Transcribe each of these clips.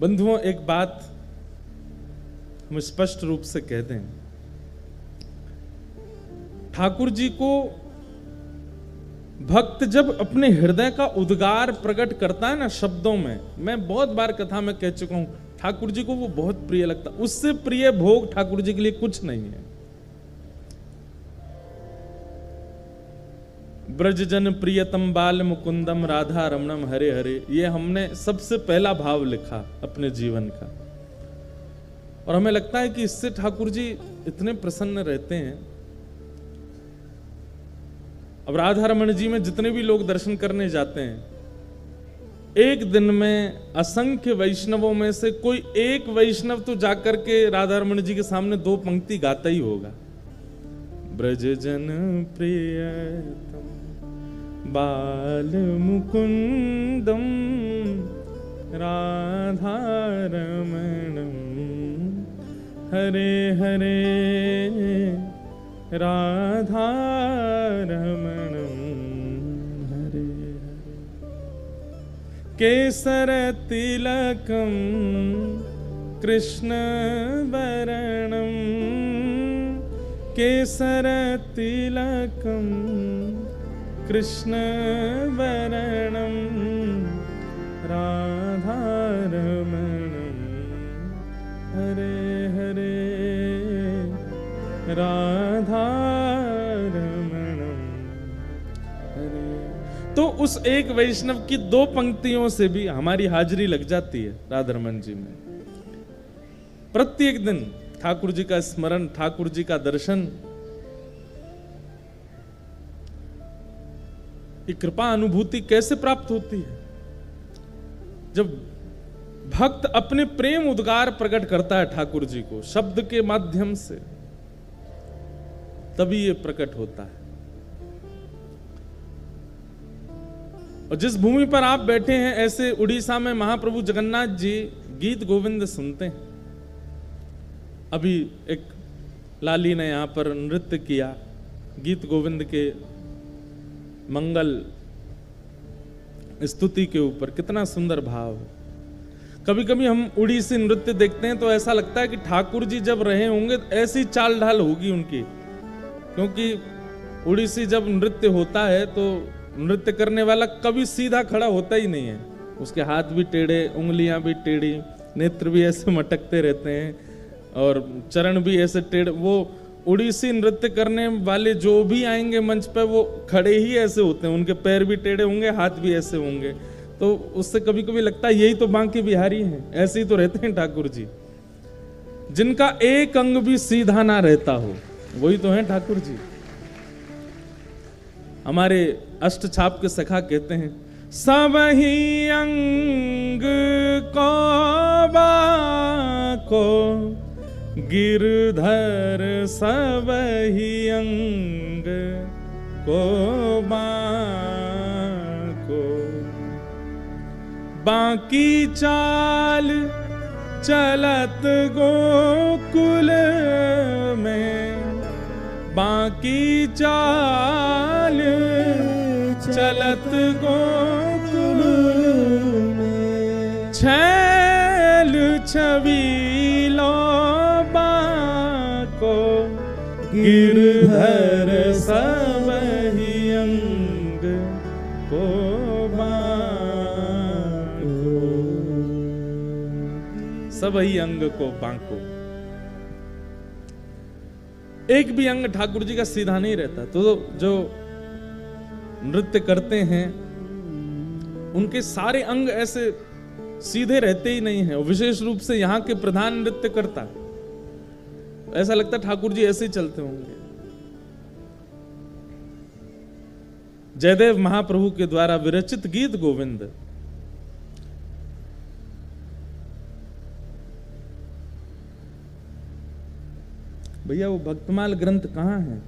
बंधुओं, एक बात हम स्पष्ट रूप से कह दें, ठाकुर जी को भक्त जब अपने हृदय का उद्गार प्रकट करता है ना शब्दों में, मैं बहुत बार कथा में कह चुका हूं, ठाकुर जी को वो बहुत प्रिय लगता, उससे प्रिय भोग ठाकुर जी के लिए कुछ नहीं है। ब्रज जन प्रियतम बाल मुकुंदम राधा रमणम हरे हरे, ये हमने सबसे पहला भाव लिखा अपने जीवन का, और हमें लगता है कि इससे ठाकुर जी इतने प्रसन्न रहते हैं। अब राधा रमण जी में जितने भी लोग दर्शन करने जाते हैं, एक दिन में असंख्य वैष्णवों में से कोई एक वैष्णव तो जाकर के राधा रमण जी के सामने 2 पंक्ति गाता ही होगा। ब्रज जन प्रियतम बाल मुकुंदम राधा रमणम हरे हरे राधा रमणम हरे हरे केसर तिलकम कृष्ण वरणम केसर तिलकम कृष्ण वरणम राधा रमणम हरे हरे राधा रमणम हरे। तो उस एक वैष्णव की 2 पंक्तियों से भी हमारी हाजिरी लग जाती है राधा रमण जी में। प्रत्येक दिन ठाकुर जी का स्मरण, ठाकुर जी का दर्शन, ये कृपा अनुभूति कैसे प्राप्त होती है? जब भक्त अपने प्रेम उद्गार प्रकट करता है ठाकुर जी को शब्द के माध्यम से, तभी ये प्रकट होता है। और जिस भूमि पर आप बैठे हैं, ऐसे उड़ीसा में महाप्रभु जगन्नाथ जी गीत गोविंद सुनते हैं। अभी एक लाली ने यहां पर नृत्य किया गीत गोविंद के मंगल स्तुति के ऊपर, कितना सुंदर भाव है। कभी कभी हम उड़ीसी नृत्य देखते हैं तो ऐसा लगता है कि ठाकुर जी जब रहे होंगे तो ऐसी चाल ढाल होगी उनकी, क्योंकि उड़ीसी जब नृत्य होता है तो नृत्य करने वाला कभी सीधा खड़ा होता ही नहीं है, उसके हाथ भी टेढ़े, उंगलियां भी टेढ़ी, नेत्र भी ऐसे मटकते रहते हैं और चरण भी ऐसे टेढ़े। वो उड़ीसी नृत्य करने वाले जो भी आएंगे मंच पर वो खड़े ही ऐसे होते हैं, उनके पैर भी टेढ़े होंगे, हाथ भी ऐसे होंगे, तो उससे कभी कभी लगता है यही तो बांके बिहारी हैं। ऐसे ही तो रहते हैं ठाकुर जी, जिनका एक अंग भी सीधा ना रहता हो, वही तो हैं ठाकुर जी। हमारे अष्ट छाप के सखा कहते हैं, सब ही अंग को बाको गिरधर, सब ही अंग को बाको बाकी चाल चलत गोकुल में, बाकी चाल चलत गोकुल में, छैल छबीलो बाको गिरधर, सब ही अंग को बाको, सब ही अंग को बाको। एक भी अंग ठाकुर जी का सीधा नहीं रहता। तो जो नृत्य करते हैं उनके सारे अंग ऐसे सीधे रहते ही नहीं हैं। विशेष रूप से यहाँ के प्रधान नृत्य करता, ऐसा लगता ठाकुर जी ऐसे ही चलते होंगे। जयदेव महाप्रभु के द्वारा विरचित गीत गोविंद, भैया वो भक्तमाल ग्रंथ कहां है?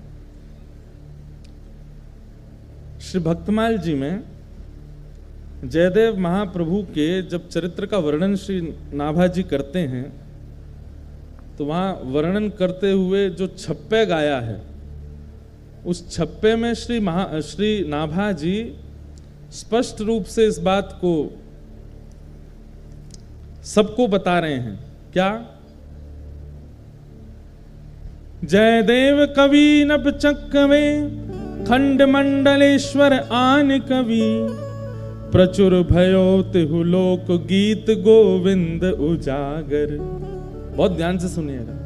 श्री भक्तमाल जी में जयदेव महाप्रभु के जब चरित्र का वर्णन श्री नाभा जी करते हैं तो वहां वर्णन करते हुए जो छप्पे गाया है, उस छप्पे में श्री नाभा जी स्पष्ट रूप से इस बात को सबको बता रहे हैं क्या? जयदेव कवि नभ चक्कवे खंड मंडलेश्वर आन कवि, प्रचुर भयो तिहु लोक गीत गोविंद उजागर। बहुत ध्यान से सुनिएगा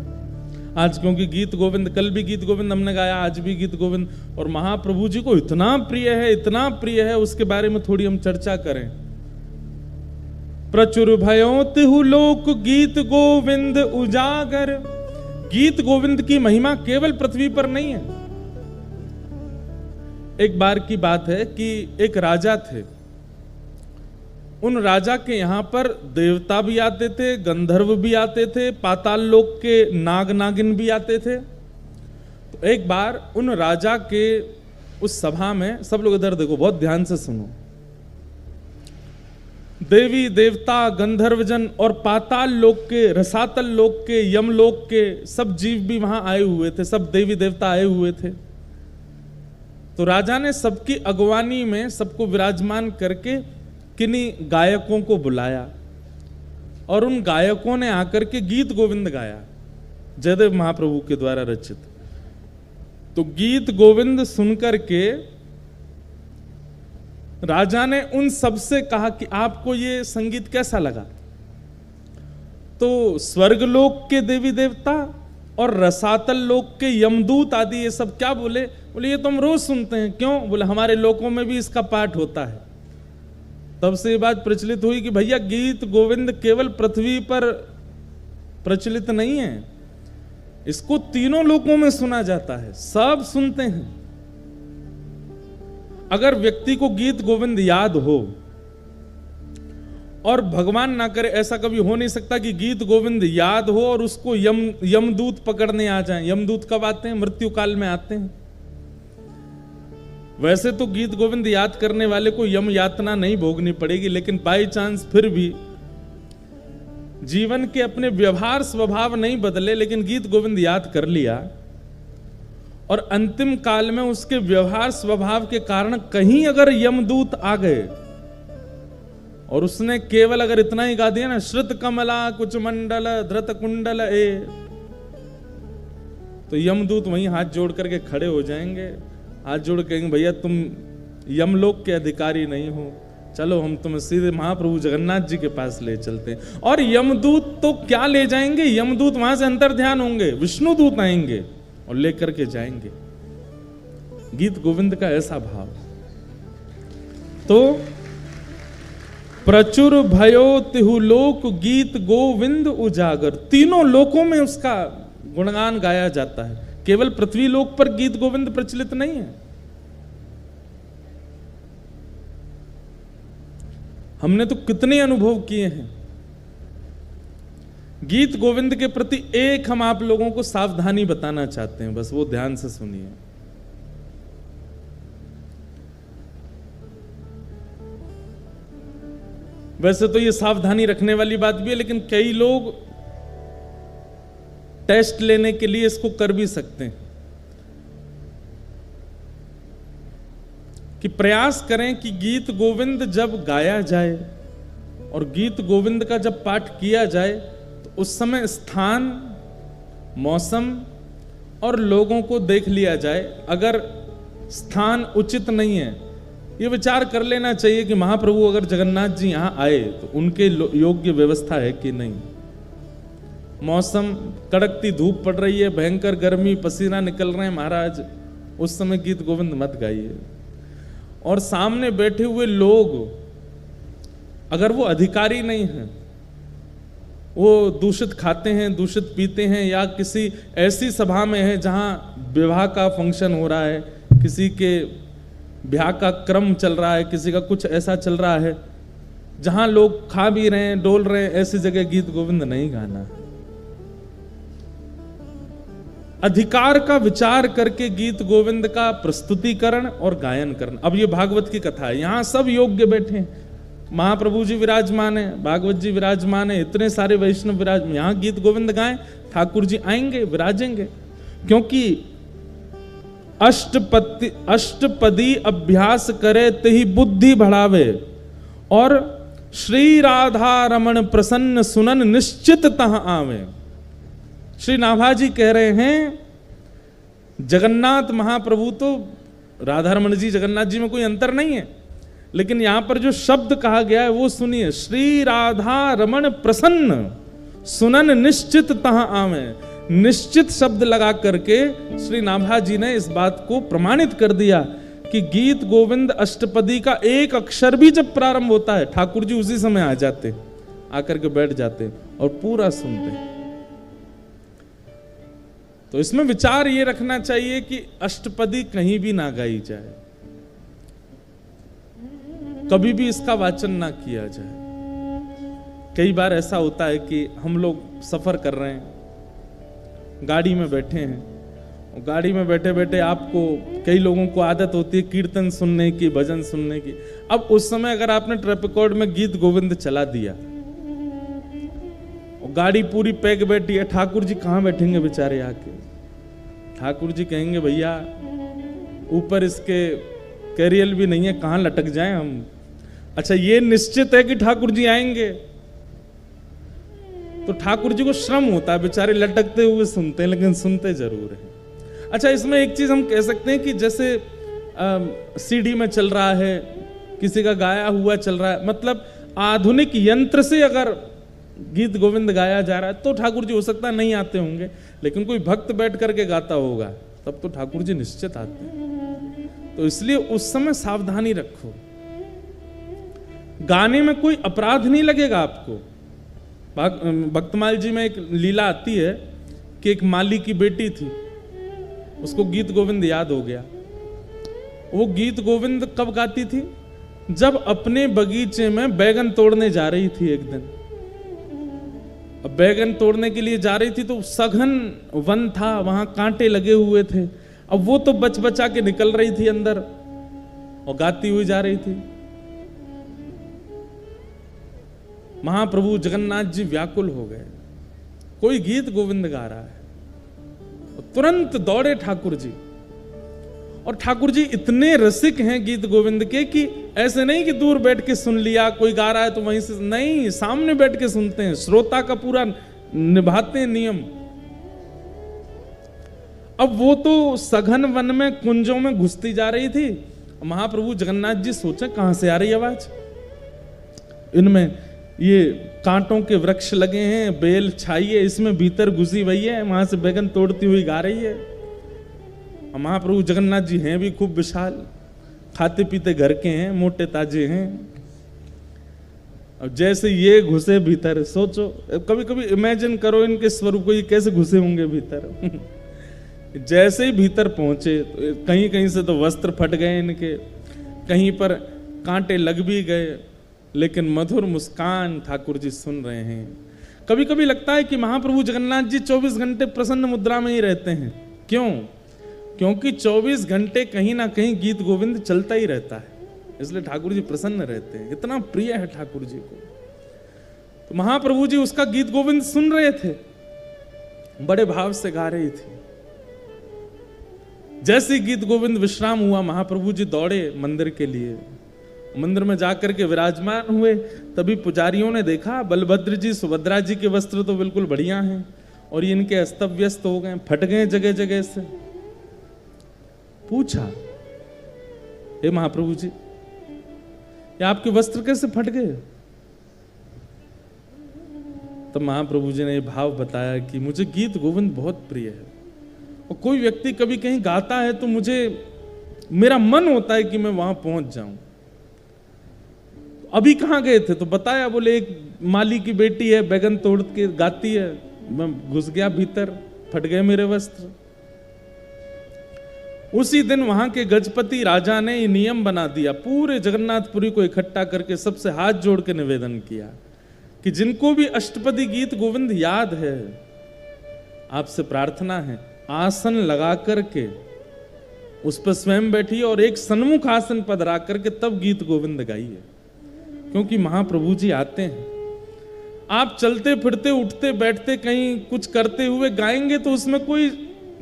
आज, क्योंकि गीत गोविंद, कल भी गीत गोविंद हमने गाया, आज भी गीत गोविंद, और महाप्रभु जी को इतना प्रिय है, इतना प्रिय है, उसके बारे में थोड़ी हम चर्चा करें। प्रचुर भयो तिहु लोक गीत गोविंद उजागर। गीत गोविंद की महिमा केवल पृथ्वी पर नहीं है। एक बार की बात है कि एक राजा थे, उन राजा के यहां पर देवता भी आते थे, गंधर्व भी आते थे, पाताल लोक के नाग नागिन भी आते थे। तो एक बार उन राजा के उस सभा में, सब लोग इधर देखो, बहुत ध्यान से सुनो, देवी देवता गंधर्वजन और पाताल लोक के, रसातल लोक के, यम लोक के सब जीव भी वहां आए हुए थे, सब देवी देवता आए हुए थे। तो राजा ने सबकी अगवानी में सबको विराजमान करके किन्हीं गायकों को बुलाया, और उन गायकों ने आकर के गीत गोविंद गाया, जयदेव महाप्रभु के द्वारा रचित। तो गीत गोविंद सुनकर के राजा ने उन सबसे कहा कि आपको ये संगीत कैसा लगा? तो स्वर्गलोक के देवी देवता और रसातल लोक के यमदूत आदि ये सब क्या बोले? बोले ये तो हम रोज सुनते हैं। क्यों? बोले हमारे लोकों में भी इसका पाठ होता है। तब से ये बात प्रचलित हुई कि भैया गीत गोविंद केवल पृथ्वी पर प्रचलित नहीं है, इसको तीनों लोकों में सुना जाता है, सब सुनते हैं। अगर व्यक्ति को गीत गोविंद याद हो, और भगवान ना करे ऐसा कभी हो नहीं सकता कि गीत गोविंद याद हो और उसको यमदूत पकड़ने आ जाएं। यमदूत कब आते हैं? मृत्यु काल में आते हैं। वैसे तो गीत गोविंद याद करने वाले को यम यातना नहीं भोगनी पड़ेगी, लेकिन बाई चांस फिर भी जीवन के अपने व्यवहार स्वभाव नहीं बदले, लेकिन गीत गोविंद याद कर लिया और अंतिम काल में उसके व्यवहार स्वभाव के कारण कहीं अगर यमदूत आ गए और उसने केवल अगर इतना ही गा दिया ना, श्रुत कमला कुछ मंडल धृत कुंडल ए, तो यमदूत वहीं हाथ जोड़ करके खड़े हो जाएंगे, हाथ जोड़ कहेंगे भैया तुम यमलोक के अधिकारी नहीं हो, चलो हम तुम्हें सीधे महाप्रभु जगन्नाथ जी के पास ले चलते हैं। और यमदूत तो क्या ले जाएंगे, यमदूत वहां से अंतर ध्यान होंगे, विष्णु दूत आएंगे और लेकर के जाएंगे। गीत गोविंद का ऐसा भाव। तो प्रचुर भयो तिहु लोक गीत गोविंद उजागर, तीनों लोकों में उसका गुणगान गाया जाता है, केवल पृथ्वी लोक पर गीत गोविंद प्रचलित नहीं है। हमने तो कितने अनुभव किए हैं। गीत गोविंद के प्रति एक हम आप लोगों को सावधानी बताना चाहते हैं, बस वो ध्यान से सुनिए। वैसे तो ये सावधानी रखने वाली बात भी है, लेकिन कई लोग टेस्ट लेने के लिए इसको कर भी सकते हैं कि प्रयास करें कि गीत गोविंद जब गाया जाए और गीत गोविंद का जब पाठ किया जाए तो उस समय स्थान, मौसम और लोगों को देख लिया जाए। अगर स्थान उचित नहीं है, ये विचार कर लेना चाहिए कि महाप्रभु अगर जगन्नाथ जी यहां आए तो उनके योग्य व्यवस्था है कि नहीं। मौसम, कड़कती धूप पड़ रही है, भयंकर गर्मी, पसीना निकल रहे हैं महाराज, उस समय गीत गोविंद मत गाइए। और सामने बैठे हुए लोग अगर वो अधिकारी नहीं हैं, वो दूषित खाते हैं, दूषित पीते हैं, या किसी ऐसी सभा में है जहां विवाह का फंक्शन हो रहा है, किसी के ब्याह का क्रम चल रहा है, किसी का कुछ ऐसा चल रहा है जहां लोग खा भी रहे हैं, डोल रहे हैं, ऐसी जगह गीत गोविंद नहीं गाना। अधिकार का विचार करके गीत गोविंद का प्रस्तुतिकरण और गायन करना। अब ये भागवत की कथा है, यहां सब योग्य बैठे हैं, महाप्रभु जी विराजमान है, भागवत जी विराजमान है, इतने सारे वैष्णव विराजमान, यहां गीत गोविंद गाएं, ठाकुर जी आएंगे, विराजेंगे। क्योंकि अष्टपदी अभ्यास करे तही बुद्धि बढ़ावे और श्री राधा रमण प्रसन्न सुनन निश्चित तह आवे। श्री नाभाजी कह रहे हैं जगन्नाथ महाप्रभु तो राधा रमण जी जगन्नाथ जी में कोई अंतर नहीं है, लेकिन यहां पर जो शब्द कहा गया है वो सुनिए, श्री राधा रमण प्रसन्न सुनन निश्चित तह आवे। निश्चित शब्द लगा करके श्री नाभाजी ने इस बात को प्रमाणित कर दिया कि गीत गोविंद अष्टपदी का एक अक्षर भी जब प्रारंभ होता है ठाकुर जी उसी समय आ जाते, आकर के बैठ जाते और पूरा सुनते। तो इसमें विचार ये रखना चाहिए कि अष्टपदी कहीं भी ना गाई जाए, कभी भी इसका वाचन ना किया जाए। कई बार ऐसा होता है कि हम लोग सफर कर रहे हैं, गाड़ी में बैठे हैं, और गाड़ी में बैठे बैठे आपको, कई लोगों को आदत होती है कीर्तन सुनने की, भजन सुनने की। अब उस समय अगर आपने ट्रैप रिकॉर्ड में गीत गोविंद चला दिया और गाड़ी पूरी पैक बैठी है, ठाकुर जी कहाँ बैठेंगे बेचारे आके? ठाकुर जी कहेंगे भैया ऊपर इसके कैरियल भी नहीं है, कहाँ लटक जाएं हम। अच्छा ये निश्चित है कि ठाकुर जी आएंगे, तो ठाकुर जी को श्रम होता है, बेचारे लटकते हुए सुनते हैं, लेकिन सुनते जरूर हैं। अच्छा इसमें एक चीज हम कह सकते हैं कि जैसे सीडी में चल रहा है, किसी का गाया हुआ चल रहा है, मतलब आधुनिक यंत्र से अगर गीत गोविंद गाया जा रहा है तो ठाकुर जी हो सकता है नहीं आते होंगे, लेकिन कोई भक्त बैठ करके गाता होगा तब तो ठाकुर जी निश्चित आते हैं। तो इसलिए उस समय सावधानी रखो, गाने में कोई अपराध नहीं लगेगा आपको। भक्तमाल जी में एक लीला आती है कि एक माली की बेटी थी, उसको गीत गोविंद याद हो गया। वो गीत गोविंद कब गाती थी? जब अपने बगीचे में बैगन तोड़ने जा रही थी एक दिन। अब बैगन तोड़ने के लिए जा रही थी तो सघन वन था, वहां कांटे लगे हुए थे। अब वो तो बच बचा के निकल रही थी अंदर और गाती हुई जा रही थी। महाप्रभु जगन्नाथ जी व्याकुल हो गए, कोई गीत गोविंद गा रहा है, तुरंत दौड़े ठाकुर जी। और ठाकुर जी इतने रसिक हैं गीत गोविंद के कि ऐसे नहीं कि दूर बैठ के सुन लिया, कोई गा रहा है तो वहीं से नहीं, सामने बैठ के सुनते हैं, श्रोता का पूरा निभाते हैं नियम। अब वो तो सघन वन में कुंजों में घुसती जा रही थी। महाप्रभु जगन्नाथ जी सोचे कहां से आ रही आवाज, इनमें ये कांटों के वृक्ष लगे हैं, बेल छाई है, इसमें भीतर घुसी हुई है, वहां से बैगन तोड़ती हुई गा रही है। महाप्रभु जगन्नाथ जी हैं भी खूब विशाल, खाते पीते घर के हैं, मोटे ताजे हैं। अब जैसे ये घुसे भीतर, सोचो कभी कभी इमेजिन करो इनके स्वरूप को, ये कैसे घुसे होंगे भीतर। जैसे ही भीतर पहुंचे तो कहीं कहीं से तो वस्त्र फट गए इनके, कहीं पर कांटे लग भी गए, लेकिन मधुर मुस्कान ठाकुर जी सुन रहे हैं। कभी कभी लगता है कि महाप्रभु जगन्नाथ जी 24 घंटे प्रसन्न मुद्रा में ही रहते हैं। क्यों? क्योंकि 24 घंटे कहीं ना कहीं गीत गोविंद चलता ही रहता है, इसलिए ठाकुर जी प्रसन्न रहते हैं, इतना प्रिय है ठाकुर जी को। तो महाप्रभु जी उसका गीत गोविंद सुन रहे थे, बड़े भाव से गा रही थी। जैसे गीत गोविंद विश्राम हुआ, महाप्रभु जी दौड़े मंदिर के लिए। मंदिर में जाकर के विराजमान हुए, तभी पुजारियों ने देखा बलभद्र जी सुभद्रा जी के वस्त्र तो बिल्कुल बढ़िया हैं और ये इनके अस्त व्यस्त हो गए, फट गए जगह जगह से। पूछा, हे महाप्रभु जी ये आपके वस्त्र कैसे फट गए? तब महाप्रभु जी ने भाव बताया कि मुझे गीत गोविंद बहुत प्रिय है, और कोई व्यक्ति कभी कहीं गाता है तो मुझे, मेरा मन होता है कि मैं वहां पहुंच जाऊं। अभी कहां गए थे? तो बताया, बोले एक माली की बेटी है, बैगन तोड़ के गाती है, मैं घुस गया भीतर, फट गए मेरे वस्त्र। उसी दिन वहां के गजपति राजा ने ये नियम बना दिया, पूरे जगन्नाथपुरी को इकट्ठा करके सबसे हाथ जोड़ के निवेदन किया कि जिनको भी अष्टपदी गीत गोविंद याद है, आपसे प्रार्थना है आसन लगा करके उस पर स्वयं बैठिए और एक सन्मुख आसन पधरा करके तब गीत गोविंद गाइए, क्योंकि महाप्रभु जी आते हैं। आप चलते फिरते उठते बैठते कहीं कुछ करते हुए गाएंगे तो उसमें कोई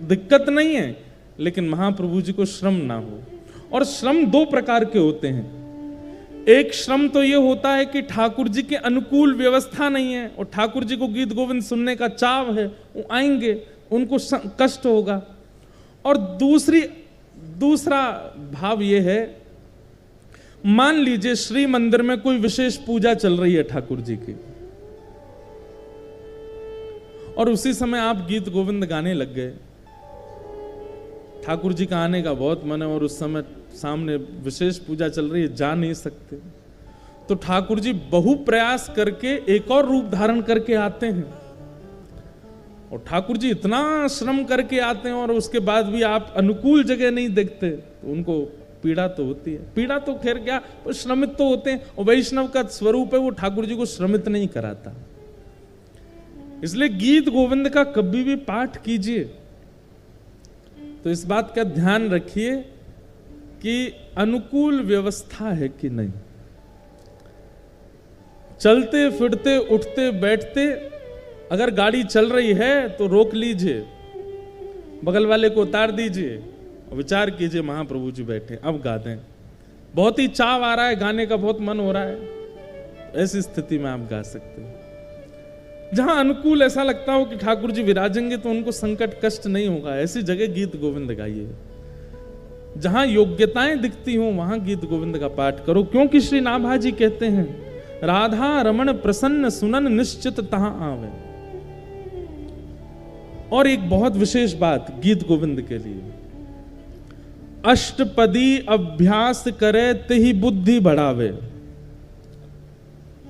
दिक्कत नहीं है, लेकिन महाप्रभु जी को श्रम ना हो। और श्रम दो प्रकार के होते हैं, एक श्रम तो ये होता है कि ठाकुर जी के अनुकूल व्यवस्था नहीं है और ठाकुर जी को गीत गोविंद सुनने का चाव है, वो आएंगे, उनको कष्ट होगा। और दूसरा भाव ये है, मान लीजिए श्री मंदिर में कोई विशेष पूजा चल रही है ठाकुर जी की और उसी समय आप गीत गोविंद गाने लग गए। ठाकुर जी का आने का बहुत मन है और उस समय सामने विशेष पूजा चल रही है, जा नहीं सकते, तो ठाकुर जी बहु प्रयास करके एक और रूप धारण करके आते हैं। और ठाकुर जी इतना श्रम करके आते हैं और उसके बाद भी आप अनुकूल जगह नहीं देखते, तो उनको पीड़ा तो होती है। पीड़ा तो खैर क्या, वो श्रमित तो होते हैं, और वैष्णव का स्वरूप है वो ठाकुर जी को श्रमित नहीं कराता। इसलिए गीत गोविंद का कभी भी पाठ कीजिए तो इस बात का ध्यान रखिए कि अनुकूल व्यवस्था है कि नहीं। चलते फिरते उठते बैठते अगर गाड़ी चल रही है तो रोक लीजिए, बगल वाले को उतार दीजिए और विचार कीजिए महाप्रभु जी बैठे, अब गा दें। बहुत ही चाव आ रहा है, गाने का बहुत मन हो रहा है, ऐसी स्थिति में आप गा सकते हैं। जहां अनुकूल ऐसा लगता हो कि ठाकुर जी विराजेंगे तो उनको संकट कष्ट नहीं होगा, ऐसी जगह गीत गोविंद गाइए। जहां योग्यताएं दिखती हो वहां गीत गोविंद का पाठ करो, क्योंकि श्री नाभा जी कहते हैं राधा रमण प्रसन्न सुनन निश्चित तहां आवे। और एक बहुत विशेष बात गीत गोविंद के लिए, अष्टपदी अभ्यास करे तिहि बुद्धि बढ़ावे।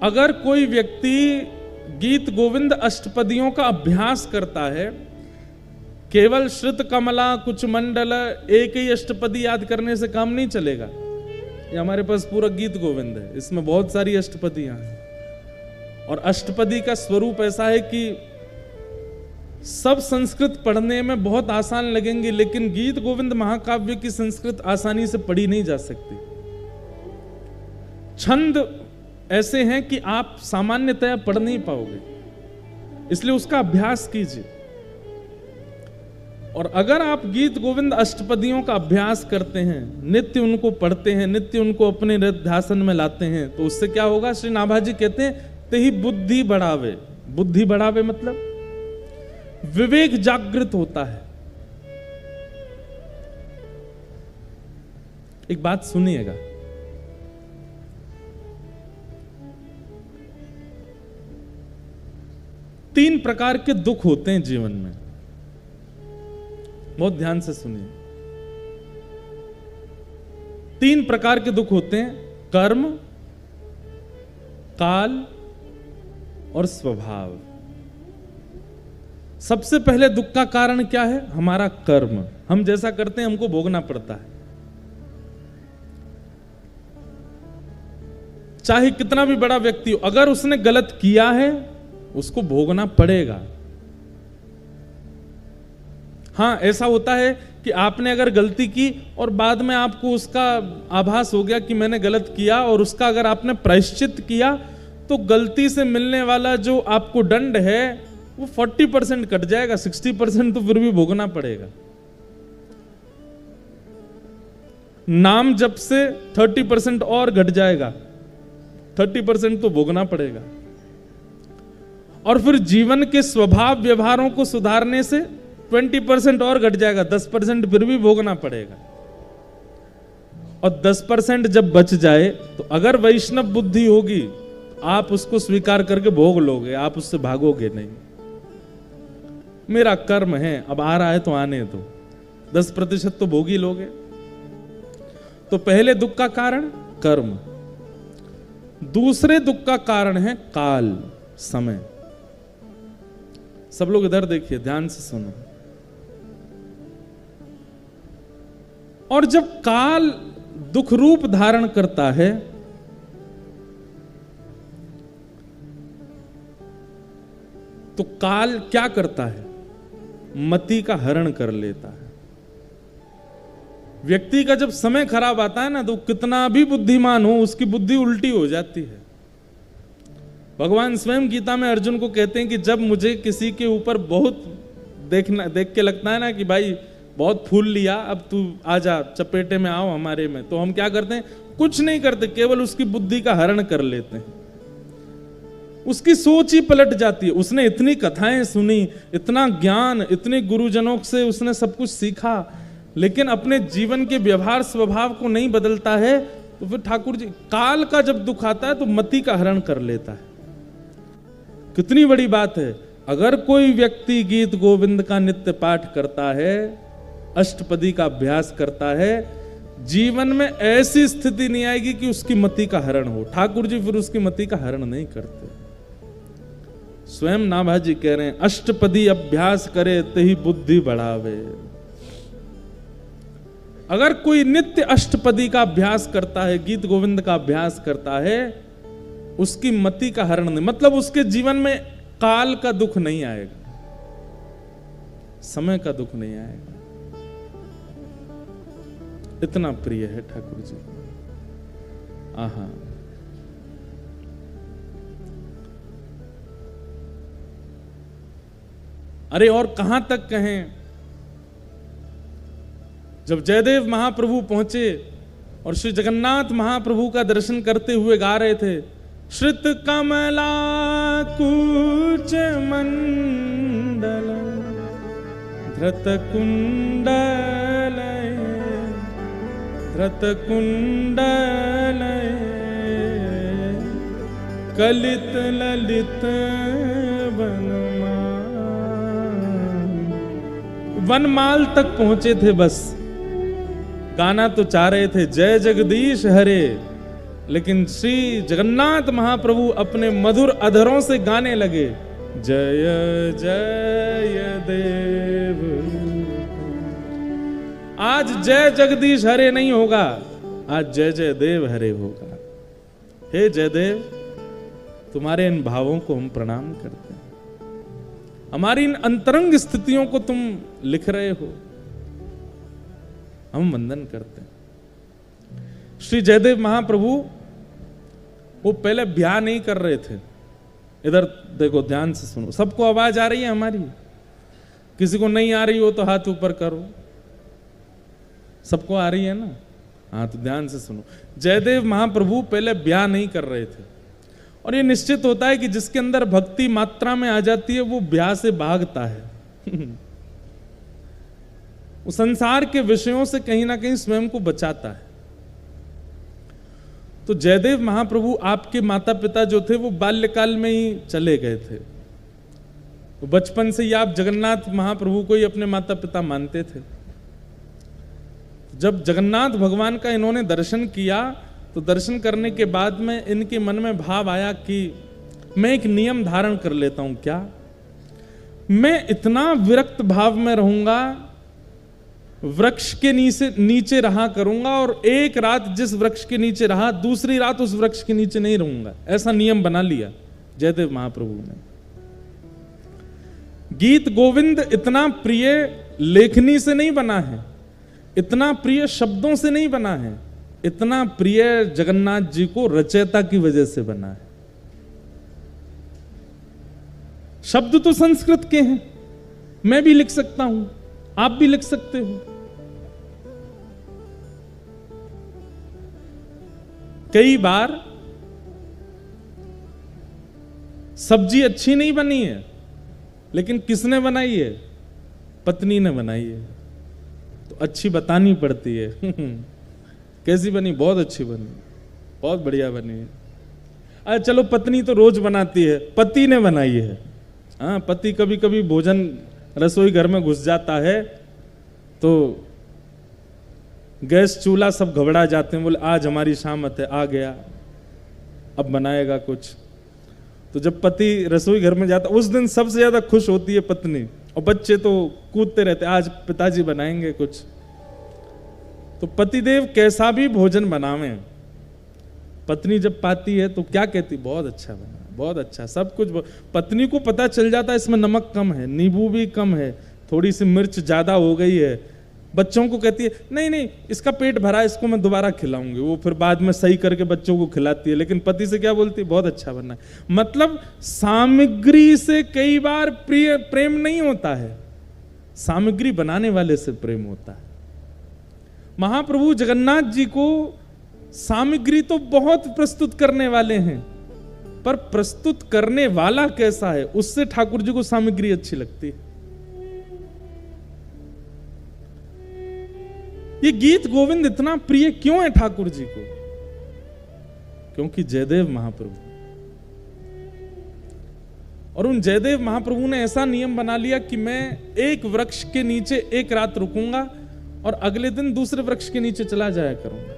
अगर कोई व्यक्ति गीत गोविंद अष्टपदियों का अभ्यास करता है, केवल श्रुत कमला कुछ मंडल एक ही अष्टपदी याद करने से काम नहीं चलेगा। ये हमारे पास पूरा गीत गोविंद है, इसमें बहुत सारी अष्टपदियां हैं और अष्टपदी का स्वरूप ऐसा है कि सब संस्कृत पढ़ने में बहुत आसान लगेंगे, लेकिन गीत गोविंद महाकाव्य की संस्कृत आसानी से पढ़ी नहीं जा सकती। छंद ऐसे हैं कि आप सामान्यतया पढ़ नहीं पाओगे, इसलिए उसका अभ्यास कीजिए। और अगर आप गीत गोविंद अष्टपदियों का अभ्यास करते हैं, नित्य उनको पढ़ते हैं, नित्य उनको अपने ध्यान में लाते हैं, तो उससे क्या होगा? श्री नाभा जी कहते हैं ते ही बुद्धि बढ़ावे। बुद्धि बढ़ावे मतलब विवेक जागृत होता है। एक बात सुनिएगा, तीन प्रकार के दुख होते हैं जीवन में, बहुत ध्यान से सुनिए। तीन प्रकार के दुख होते हैं, कर्म, काल और स्वभाव। सबसे पहले दुख का कारण क्या है? हमारा कर्म। हम जैसा करते हैं हमको भोगना पड़ता है, चाहे कितना भी बड़ा व्यक्ति हो, अगर उसने गलत किया है उसको भोगना पड़ेगा। हां, ऐसा होता है कि आपने अगर गलती की और बाद में आपको उसका आभास हो गया कि मैंने गलत किया, और उसका अगर आपने प्रायश्चित किया तो गलती से मिलने वाला जो आपको दंड है वो 40% कट जाएगा, 60% तो फिर भी भोगना पड़ेगा। नाम जप से 30% और घट जाएगा, 30% तो भोगना पड़ेगा। और फिर जीवन के स्वभाव व्यवहारों को सुधारने से 20% और घट जाएगा, 10% फिर भी भोगना पड़ेगा। और 10% जब बच जाए तो अगर वैष्णव बुद्धि होगी आप उसको स्वीकार करके भोग लोगे, आप उससे भागोगे नहीं। मेरा कर्म है, अब आ रहा है तो आने दो, 10% तो भोग ही लोगे। तो पहले दुख का कारण कर्म, दूसरे दुख का कारण है काल, समय। सब लोग इधर देखिए, ध्यान से सुनो। और जब काल दुख रूप धारण करता है तो काल क्या करता है? मति का हरण कर लेता है। व्यक्ति का जब समय खराब आता है ना, तो कितना भी बुद्धिमान हो उसकी बुद्धि उल्टी हो जाती है। भगवान स्वयं गीता में अर्जुन को कहते हैं कि जब मुझे किसी के ऊपर बहुत देख के लगता है ना कि भाई बहुत फूल लिया, अब तू आजा चपेटे में आओ हमारे में। तो हम क्या करते हैं? कुछ नहीं करते, केवल उसकी बुद्धि का हरण कर लेते हैं। उसकी सोच ही पलट जाती है। उसने इतनी कथाएं सुनी, इतना ज्ञान, इतने गुरुजनों से उसने सब कुछ सीखा, लेकिन अपने जीवन के व्यवहार स्वभाव को नहीं बदलता है, तो फिर ठाकुर जी काल का जब दुख आता है तो मति का हरण कर लेता है। कितनी बड़ी बात है। अगर कोई व्यक्ति गीत गोविंद का नित्य पाठ करता है, अष्टपदी का अभ्यास करता है, जीवन में ऐसी स्थिति नहीं आएगी कि उसकी मति का हरण हो। ठाकुर जी फिर उसकी मति का हरण नहीं करते। स्वयं नाभाजी कह रहे हैं, अष्टपदी अभ्यास करे तही बुद्धि बढ़ावे। अगर कोई नित्य अष्टपदी का अभ्यास करता है, गीत गोविंद का अभ्यास करता है, उसकी मति का हरण नहीं, मतलब उसके जीवन में काल का दुख नहीं आएगा, समय का दुख नहीं आएगा। इतना प्रिय है ठाकुर जी। आहा, अरे और कहां तक कहें। जब जयदेव महाप्रभु पहुंचे और श्री जगन्नाथ महाप्रभु का दर्शन करते हुए गा रहे थे, श्रित कमला कूच मंडल धृत कुंडल धृत कुंडल कलित ललित वनमाल तक पहुंचे थे। बस गाना तो चाह रहे थे जय जगदीश हरे, लेकिन श्री जगन्नाथ महाप्रभु अपने मधुर अधरों से गाने लगे, जय जय देव। आज जय जगदीश हरे नहीं होगा, आज जय जय देव हरे होगा। हे जयदेव, तुम्हारे इन भावों को हम प्रणाम करते हैं। हमारी इन अंतरंग स्थितियों को तुम लिख रहे हो, हम वंदन करते हैं। श्री जयदेव महाप्रभु वो पहले ब्याह नहीं कर रहे थे। इधर देखो, ध्यान से सुनो। सबको आवाज आ रही है हमारी? किसी को नहीं आ रही हो तो हाथ ऊपर करो। सबको आ रही है ना? हाँ, तो ध्यान से सुनो। जयदेव महाप्रभु पहले ब्याह नहीं कर रहे थे, और ये निश्चित होता है कि जिसके अंदर भक्ति मात्रा में आ जाती है वो ब्याह से भागता है। वो संसार के विषयों से कहीं ना कहीं स्वयं को बचाता है। तो जयदेव महाप्रभु, आपके माता पिता जो थे वो बाल्यकाल में ही चले गए थे। तो बचपन से ही आप जगन्नाथ महाप्रभु को ही अपने माता पिता मानते थे। जब जगन्नाथ भगवान का इन्होंने दर्शन किया, तो दर्शन करने के बाद में इनके मन में भाव आया कि मैं एक नियम धारण कर लेता हूं। क्या? मैं इतना विरक्त भाव में रहूंगा, वृक्ष के नीचे रहा करूंगा, और एक रात जिस वृक्ष के नीचे रहा, दूसरी रात उस वृक्ष के नीचे नहीं रहूंगा। ऐसा नियम बना लिया जयदेव महाप्रभु ने। गीत गोविंद इतना प्रिय लेखनी से नहीं बना है, इतना प्रिय शब्दों से नहीं बना है, इतना प्रिय जगन्नाथ जी को रचयिता की वजह से बना है। शब्द तो संस्कृत के हैं, मैं भी लिख सकता हूं, आप भी लिख सकते हो। कई बार सब्जी अच्छी नहीं बनी है, लेकिन किसने बनाई है? पत्नी ने बनाई है, तो अच्छी बतानी पड़ती है। कैसी बनी? बहुत अच्छी बनी, बहुत बढ़िया बनी है। अरे चलो, पत्नी तो रोज बनाती है, पति ने बनाई है। हाँ, पति कभी कभी भोजन रसोई घर में घुस जाता है तो गैस चूल्हा सब घबरा जाते हैं, बोले आज हमारी शामत है, आ गया, अब बनाएगा कुछ। तो जब पति रसोई घर में जाता, उस दिन सबसे ज्यादा खुश होती है पत्नी, और बच्चे तो कूदते रहते, आज पिताजी बनाएंगे कुछ। तो पतिदेव कैसा भी भोजन बनावे, पत्नी जब पाती है तो क्या कहती? बहुत अच्छा बना, बहुत अच्छा, सब कुछ। पत्नी को पता चल जाता है इसमें नमक कम है, नींबू भी कम है, थोड़ी सी मिर्च ज्यादा हो गई है। बच्चों को कहती है नहीं नहीं, इसका पेट भरा, इसको मैं दोबारा खिलाऊंगी। वो फिर बाद में सही करके बच्चों को खिलाती है, लेकिन पति से क्या बोलती है? बहुत अच्छा बना है। मतलब सामग्री से कई बार प्रेम नहीं होता है, सामग्री बनाने वाले से प्रेम होता है। महाप्रभु जगन्नाथ जी को सामग्री तो बहुत प्रस्तुत करने वाले हैं, पर प्रस्तुत करने वाला कैसा है उससे ठाकुर जी को सामग्री अच्छी लगती है। ये गीत गोविंद इतना प्रिय क्यों है ठाकुर जी को? क्योंकि जयदेव महाप्रभु, और उन जयदेव महाप्रभु ने ऐसा नियम बना लिया कि मैं एक वृक्ष के नीचे एक रात रुकूंगा और अगले दिन दूसरे वृक्ष के नीचे चला जाया करूंगा।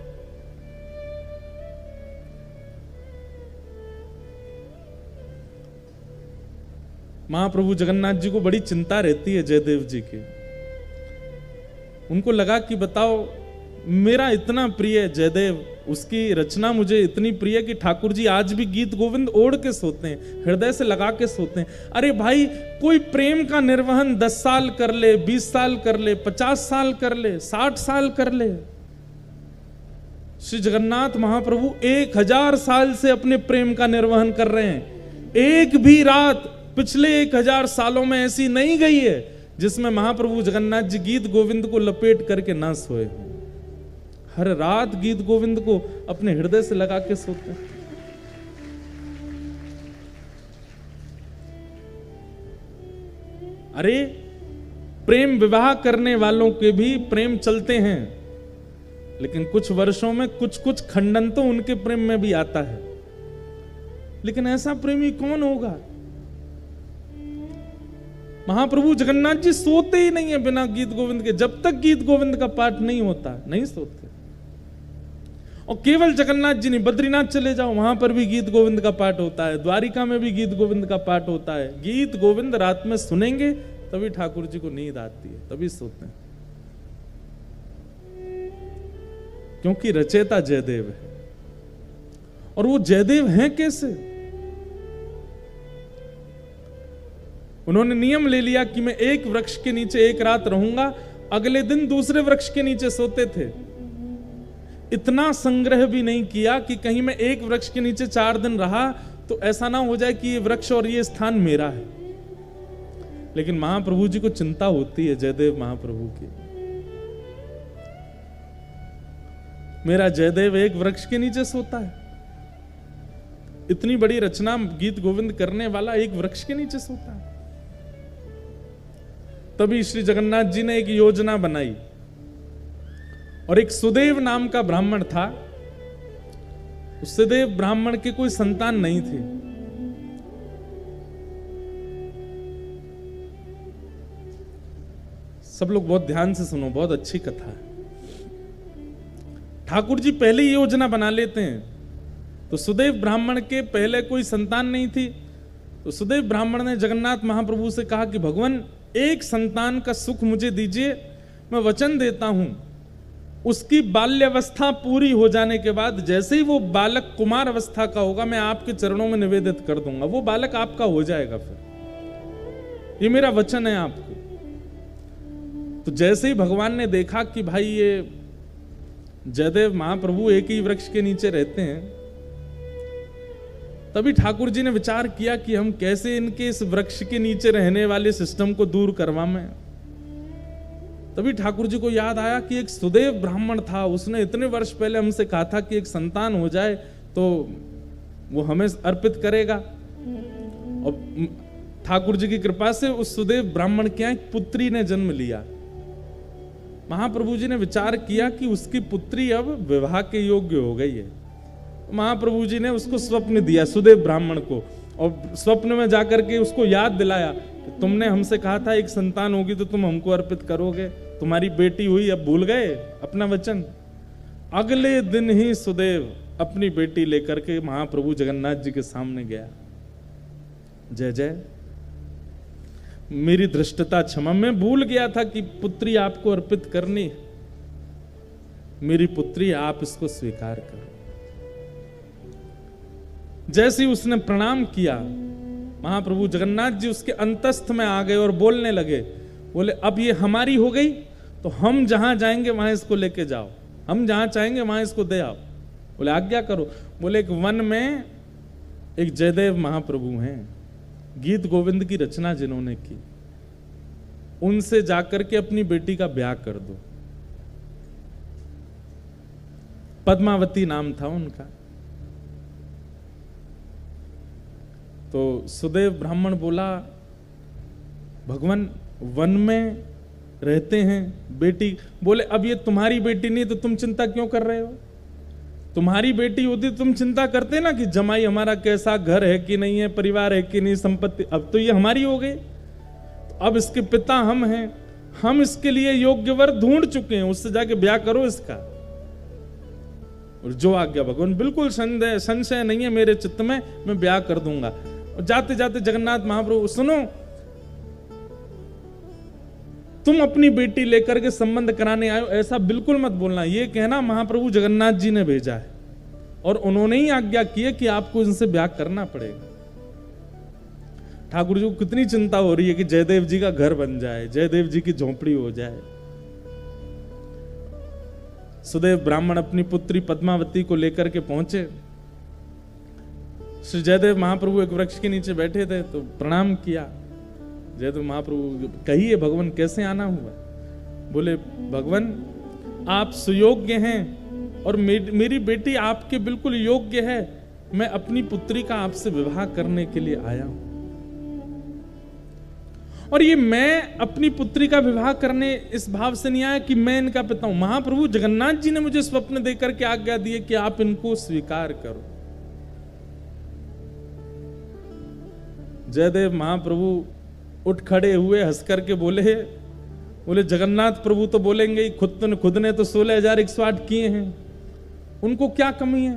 महाप्रभु जगन्नाथ जी को बड़ी चिंता रहती है जयदेव जी की। उनको लगा कि बताओ, मेरा इतना प्रिय जयदेव, उसकी रचना मुझे इतनी प्रिय कि ठाकुर जी आज भी गीत गोविंद ओढ़ के सोते हैं, हृदय से लगा के सोते हैं। अरे भाई, कोई प्रेम का निर्वहन 10 साल कर ले, 20 साल कर ले, 50 साल कर ले, 60 साल कर ले, श्री जगन्नाथ महाप्रभु 1000 साल से अपने प्रेम का निर्वहन कर रहे हैं। एक भी रात पिछले 1000 सालों में ऐसी नहीं गई है जिसमें महाप्रभु जगन्नाथ जी गीत गोविंद को लपेट करके ना सोए। हर रात गीत गोविंद को अपने हृदय से लगा के सोते हैं। अरे, प्रेम विवाह करने वालों के भी प्रेम चलते हैं, लेकिन कुछ वर्षों में कुछ खंडन तो उनके प्रेम में भी आता है। लेकिन ऐसा प्रेमी कौन होगा? महाप्रभु जगन्नाथ जी सोते ही नहीं है बिना गीत गोविंद के। जब तक गीत गोविंद का पाठ नहीं होता नहीं सोते। और केवल जगन्नाथ जी नहीं, बद्रीनाथ चले जाओ, वहां पर भी गीत गोविंद का पाठ होता है, द्वारिका में भी गीत गोविंद का पाठ होता है। गीत गोविंद रात में सुनेंगे तभी ठाकुर जी को नींद आती है, तभी सोते हैं, क्योंकि रचयिता जयदेव है। और वो जयदेव हैं कैसे? उन्होंने नियम ले लिया कि मैं एक वृक्ष के नीचे एक रात रहूंगा, अगले दिन दूसरे वृक्ष के नीचे सोते थे। इतना संग्रह भी नहीं किया कि कहीं मैं एक वृक्ष के नीचे 4 दिन रहा तो ऐसा ना हो जाए कि ये वृक्ष और ये स्थान मेरा है। लेकिन महाप्रभु जी को चिंता होती है जयदेव महाप्रभु की, मेरा जयदेव एक वृक्ष के नीचे सोता है। इतनी बड़ी रचना गीत गोविंद करने वाला एक वृक्ष के नीचे सोता है। तभी श्री जगन्नाथ जी ने एक योजना बनाई, और एक सुदेव नाम का ब्राह्मण था। उस सुदेव ब्राह्मण के कोई संतान नहीं थी। सब लोग बहुत ध्यान से सुनो, बहुत अच्छी कथा है। ठाकुर जी पहले ही योजना बना लेते हैं। तो सुदेव ब्राह्मण के पहले कोई संतान नहीं थी, तो सुदेव ब्राह्मण ने जगन्नाथ महाप्रभु से कहा कि भगवान, एक संतान का सुख मुझे दीजिए, मैं वचन देता हूं उसकी बाल्यावस्था पूरी हो जाने के बाद जैसे ही वो बालक कुमार अवस्था का होगा, मैं आपके चरणों में निवेदित कर दूंगा, वो बालक आपका हो जाएगा। फिर ये मेरा वचन है आपको। तो जैसे ही भगवान ने देखा कि भाई ये जयदेव महाप्रभु एक ही वृक्ष के नीचे रहते हैं, तभी ठाकुर जी ने विचार किया कि हम कैसे इनके इस वृक्ष के नीचे रहने वाले सिस्टम को दूर करवाएं। तभी ठाकुर जी को याद आया कि एक सुदेव ब्राह्मण था, उसने इतने वर्ष पहले हमसे कहा था कि एक संतान हो जाए तो वो हमें अर्पित करेगा। और ठाकुर जी की कृपा से उस सुदेव ब्राह्मण के यहाँ एक पुत्री ने जन्म लिया। महाप्रभु जी ने विचार किया कि उसकी पुत्री अब विवाह के योग्य हो गई है। महाप्रभु जी ने उसको स्वप्न दिया, सुदेव ब्राह्मण को, और स्वप्न में जाकर के उसको याद दिलाया कि तुमने हमसे कहा था एक संतान होगी तो तुम हमको अर्पित करोगे, तुम्हारी बेटी हुई, अब भूल गए अपना वचन। अगले दिन ही सुदेव अपनी बेटी लेकर के महाप्रभु जगन्नाथ जी के सामने गया। जय जय, मेरी धृष्टता क्षमा, मैं भूल गया था कि पुत्री आपको अर्पित करनी, मेरी पुत्री आप इसको स्वीकार करो। जैसे ही उसने प्रणाम किया, महाप्रभु जगन्नाथ जी उसके अंतस्थ में आ गए और बोलने लगे, बोले अब ये हमारी हो गई तो हम जहां जाएंगे वहां इसको लेके जाओ, हम जहां चाहेंगे वहां इसको दे आओ। बोले आज्ञा करो। बोले एक वन में एक जयदेव महाप्रभु हैं, गीत गोविंद की रचना जिन्होंने की, उनसे जाकर के अपनी बेटी का ब्याह कर दो। पद्मावती नाम था उनका। तो सुदेव ब्राह्मण बोला, भगवान वन में रहते हैं, बेटी बोले अब ये तुम्हारी बेटी नहीं तो तुम चिंता क्यों कर रहे हो? तुम्हारी बेटी होती तुम चिंता करते ना कि जमाई हमारा कैसा, घर है कि नहीं है, परिवार है कि नहीं, संपत्ति। अब तो ये हमारी हो गई, तो अब इसके पिता हम हैं, हम इसके लिए योग्य वर ढूंढ चुके हैं, उससे जाके ब्याह करो इसका। और जो आज्ञा भगवान, बिल्कुल संशय नहीं है मेरे चित्त में, मैं ब्याह कर दूंगा। और जाते जाते जगन्नाथ महाप्रभु, सुनो तुम अपनी बेटी लेकर के संबंध कराने आए हो, ऐसा बिल्कुल मत बोलना। ये कहना महाप्रभु जगन्नाथ जी ने भेजा है और उन्होंने ही आज्ञा की है कि आपको इनसे ब्याह करना पड़ेगा। ठाकुर जी को कितनी चिंता हो रही है कि जयदेव जी का घर बन जाए, जयदेव जी की झोंपड़ी हो जाए। सुदेव ब्राह्मण अपनी पुत्री पद्मावती को लेकर के पहुंचे। श्री जयदेव महाप्रभु एक वृक्ष के नीचे बैठे थे, तो प्रणाम किया। जयदेव महाप्रभु, कहिए भगवान कैसे आना हुआ? बोले भगवान आप सुयोग्य हैं और मेरी बेटी आपके बिल्कुल योग्य है, मैं अपनी पुत्री का आपसे विवाह करने के लिए आया हूं। और ये मैं अपनी पुत्री का विवाह करने इस भाव से नहीं आया कि मैं इनका पिता हूं। महाप्रभु जगन्नाथ जी ने मुझे स्वप्न देकर के आज्ञा दी है कि आप इनको स्वीकार करो। जयदेव महाप्रभु उठ खड़े हुए, हंस करके बोले जगन्नाथ प्रभु तो बोलेंगे ही, खुद ने तो 16,108 किए हैं, उनको क्या कमी है?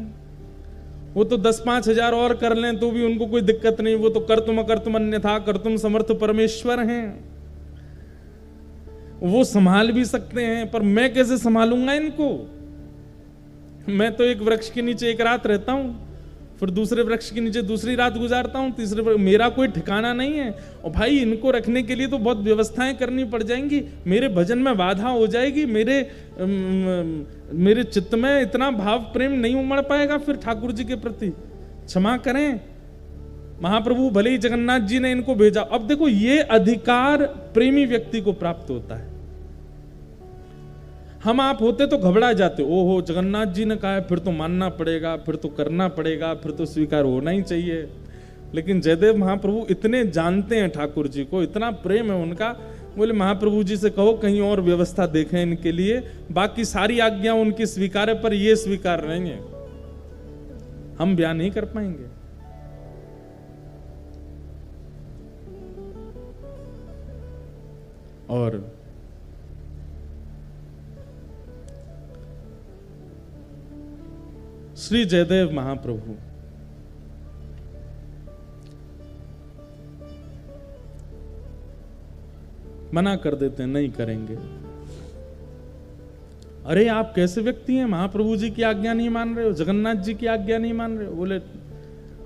वो तो 10-5 हजार और कर लें तो भी उनको कोई दिक्कत नहीं, वो तो कर्तुम अकर्तुम अन्यथा कर्तुम समर्थ परमेश्वर हैं, वो संभाल भी सकते हैं। पर मैं कैसे संभालूंगा इनको? मैं तो एक वृक्ष के नीचे एक रात रहता हूं, फिर दूसरे वृक्ष के नीचे दूसरी रात गुजारता हूं, तीसरे मेरा कोई ठिकाना नहीं है। और भाई इनको रखने के लिए तो बहुत व्यवस्थाएं करनी पड़ जाएंगी, मेरे भजन में बाधा हो जाएगी, मेरे चित्त में इतना भाव प्रेम नहीं उमड़ पाएगा फिर ठाकुर जी के प्रति। क्षमा करें महाप्रभु, भले ही जगन्नाथ जी ने इनको भेजा। अब देखो ये अधिकार प्रेमी व्यक्ति को प्राप्त होता है। हम आप होते तो घबरा जाते, ओहो जगन्नाथ जी ने कहा है फिर तो मानना पड़ेगा, फिर तो करना पड़ेगा, फिर तो स्वीकार होना ही चाहिए। लेकिन जयदेव महाप्रभु इतने जानते हैं ठाकुर जी को, इतना प्रेम है उनका, बोले महाप्रभु जी से कहो कहीं और व्यवस्था देखें इनके लिए, बाकी सारी आज्ञा उनकी स्वीकार है पर ये स्वीकार नहीं है, हम ब्याह नहीं कर पाएंगे। और श्री जयदेव महाप्रभु मना कर देते हैं, नहीं करेंगे। अरे आप कैसे व्यक्ति हैं, महाप्रभु जी की आज्ञा नहीं मान रहे हो, जगन्नाथ जी की आज्ञा नहीं मान रहे हो? बोले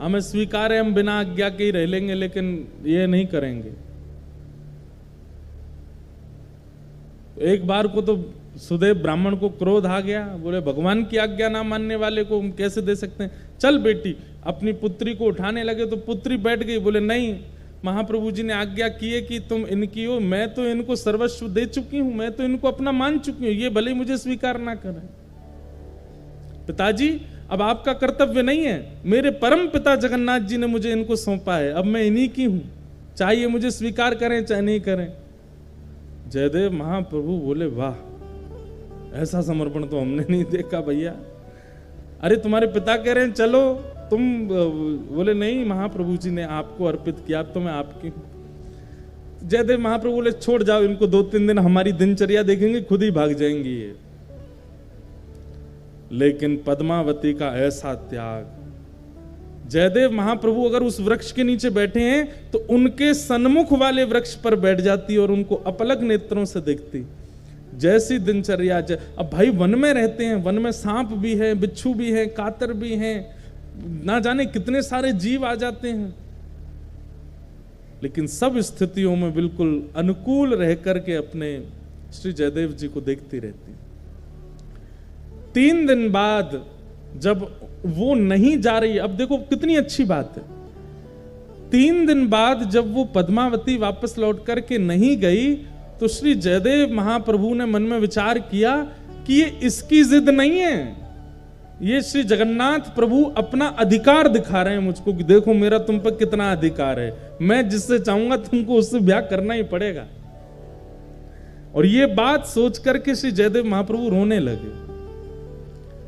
हमें स्वीकार है, हम बिना आज्ञा के ही रह लेंगे, लेकिन ये नहीं करेंगे। एक बार को तो सुदेव ब्राह्मण को क्रोध आ गया, बोले भगवान की आज्ञा ना मानने वाले को हम कैसे दे सकते हैं, चल बेटी। अपनी पुत्री को उठाने लगे तो पुत्री बैठ गई, बोले नहीं महाप्रभु जी ने आज्ञा की है कि तुम इनकी हो, मैं तो इनको सर्वस्व दे चुकी हूं, मैं तो इनको अपना मान चुकी हूं, ये भले मुझे स्वीकार ना करें। पिताजी अब आपका कर्तव्य नहीं है, मेरे परम पिता जगन्नाथ जी ने मुझे इनको सौंपा है, अब मैं इन्हीं की हूं, चाहे मुझे स्वीकार करें चाहे नहीं करें। जयदेव महाप्रभु बोले वाह, ऐसा समर्पण तो हमने नहीं देखा भैया। अरे तुम्हारे पिता कह रहे हैं चलो तुम, बोले नहीं महाप्रभु जी ने आपको अर्पित किया, तो मैं आपकी। जयदेव महाप्रभु बोले छोड़ जाओ इनको, 2-3 दिन हमारी दिनचर्या देखेंगे, खुद ही भाग जाएंगी ये। लेकिन पद्मावती का ऐसा त्याग, जयदेव महाप्रभु अगर उस वृक्ष के नीचे बैठे हैं तो उनके सन्मुख वाले वृक्ष पर बैठ जाती और उनको अपलक नेत्रों से देखती, जैसी दिनचर्या। अब भाई वन में रहते हैं, वन में सांप भी है, बिच्छू भी है, कातर भी हैं, ना जाने कितने सारे जीव आ जाते हैं, लेकिन सब स्थितियों में बिल्कुल अनुकूल रह करके अपने श्री जयदेव जी को देखती रहती। 3 दिन बाद जब वो नहीं जा रही, अब देखो कितनी अच्छी बात है, 3 दिन बाद जब वो पद्मावती वापस लौट करके नहीं गई तो श्री जयदेव महाप्रभु ने मन में विचार किया कि ये इसकी जिद नहीं है, ये श्री जगन्नाथ प्रभु अपना अधिकार दिखा रहे हैं मुझको कि देखो मेरा तुम पर कितना अधिकार है, मैं जिससे चाहूंगा तुमको उससे ब्याह करना ही पड़ेगा। और ये बात सोच करके श्री जयदेव महाप्रभु रोने लगे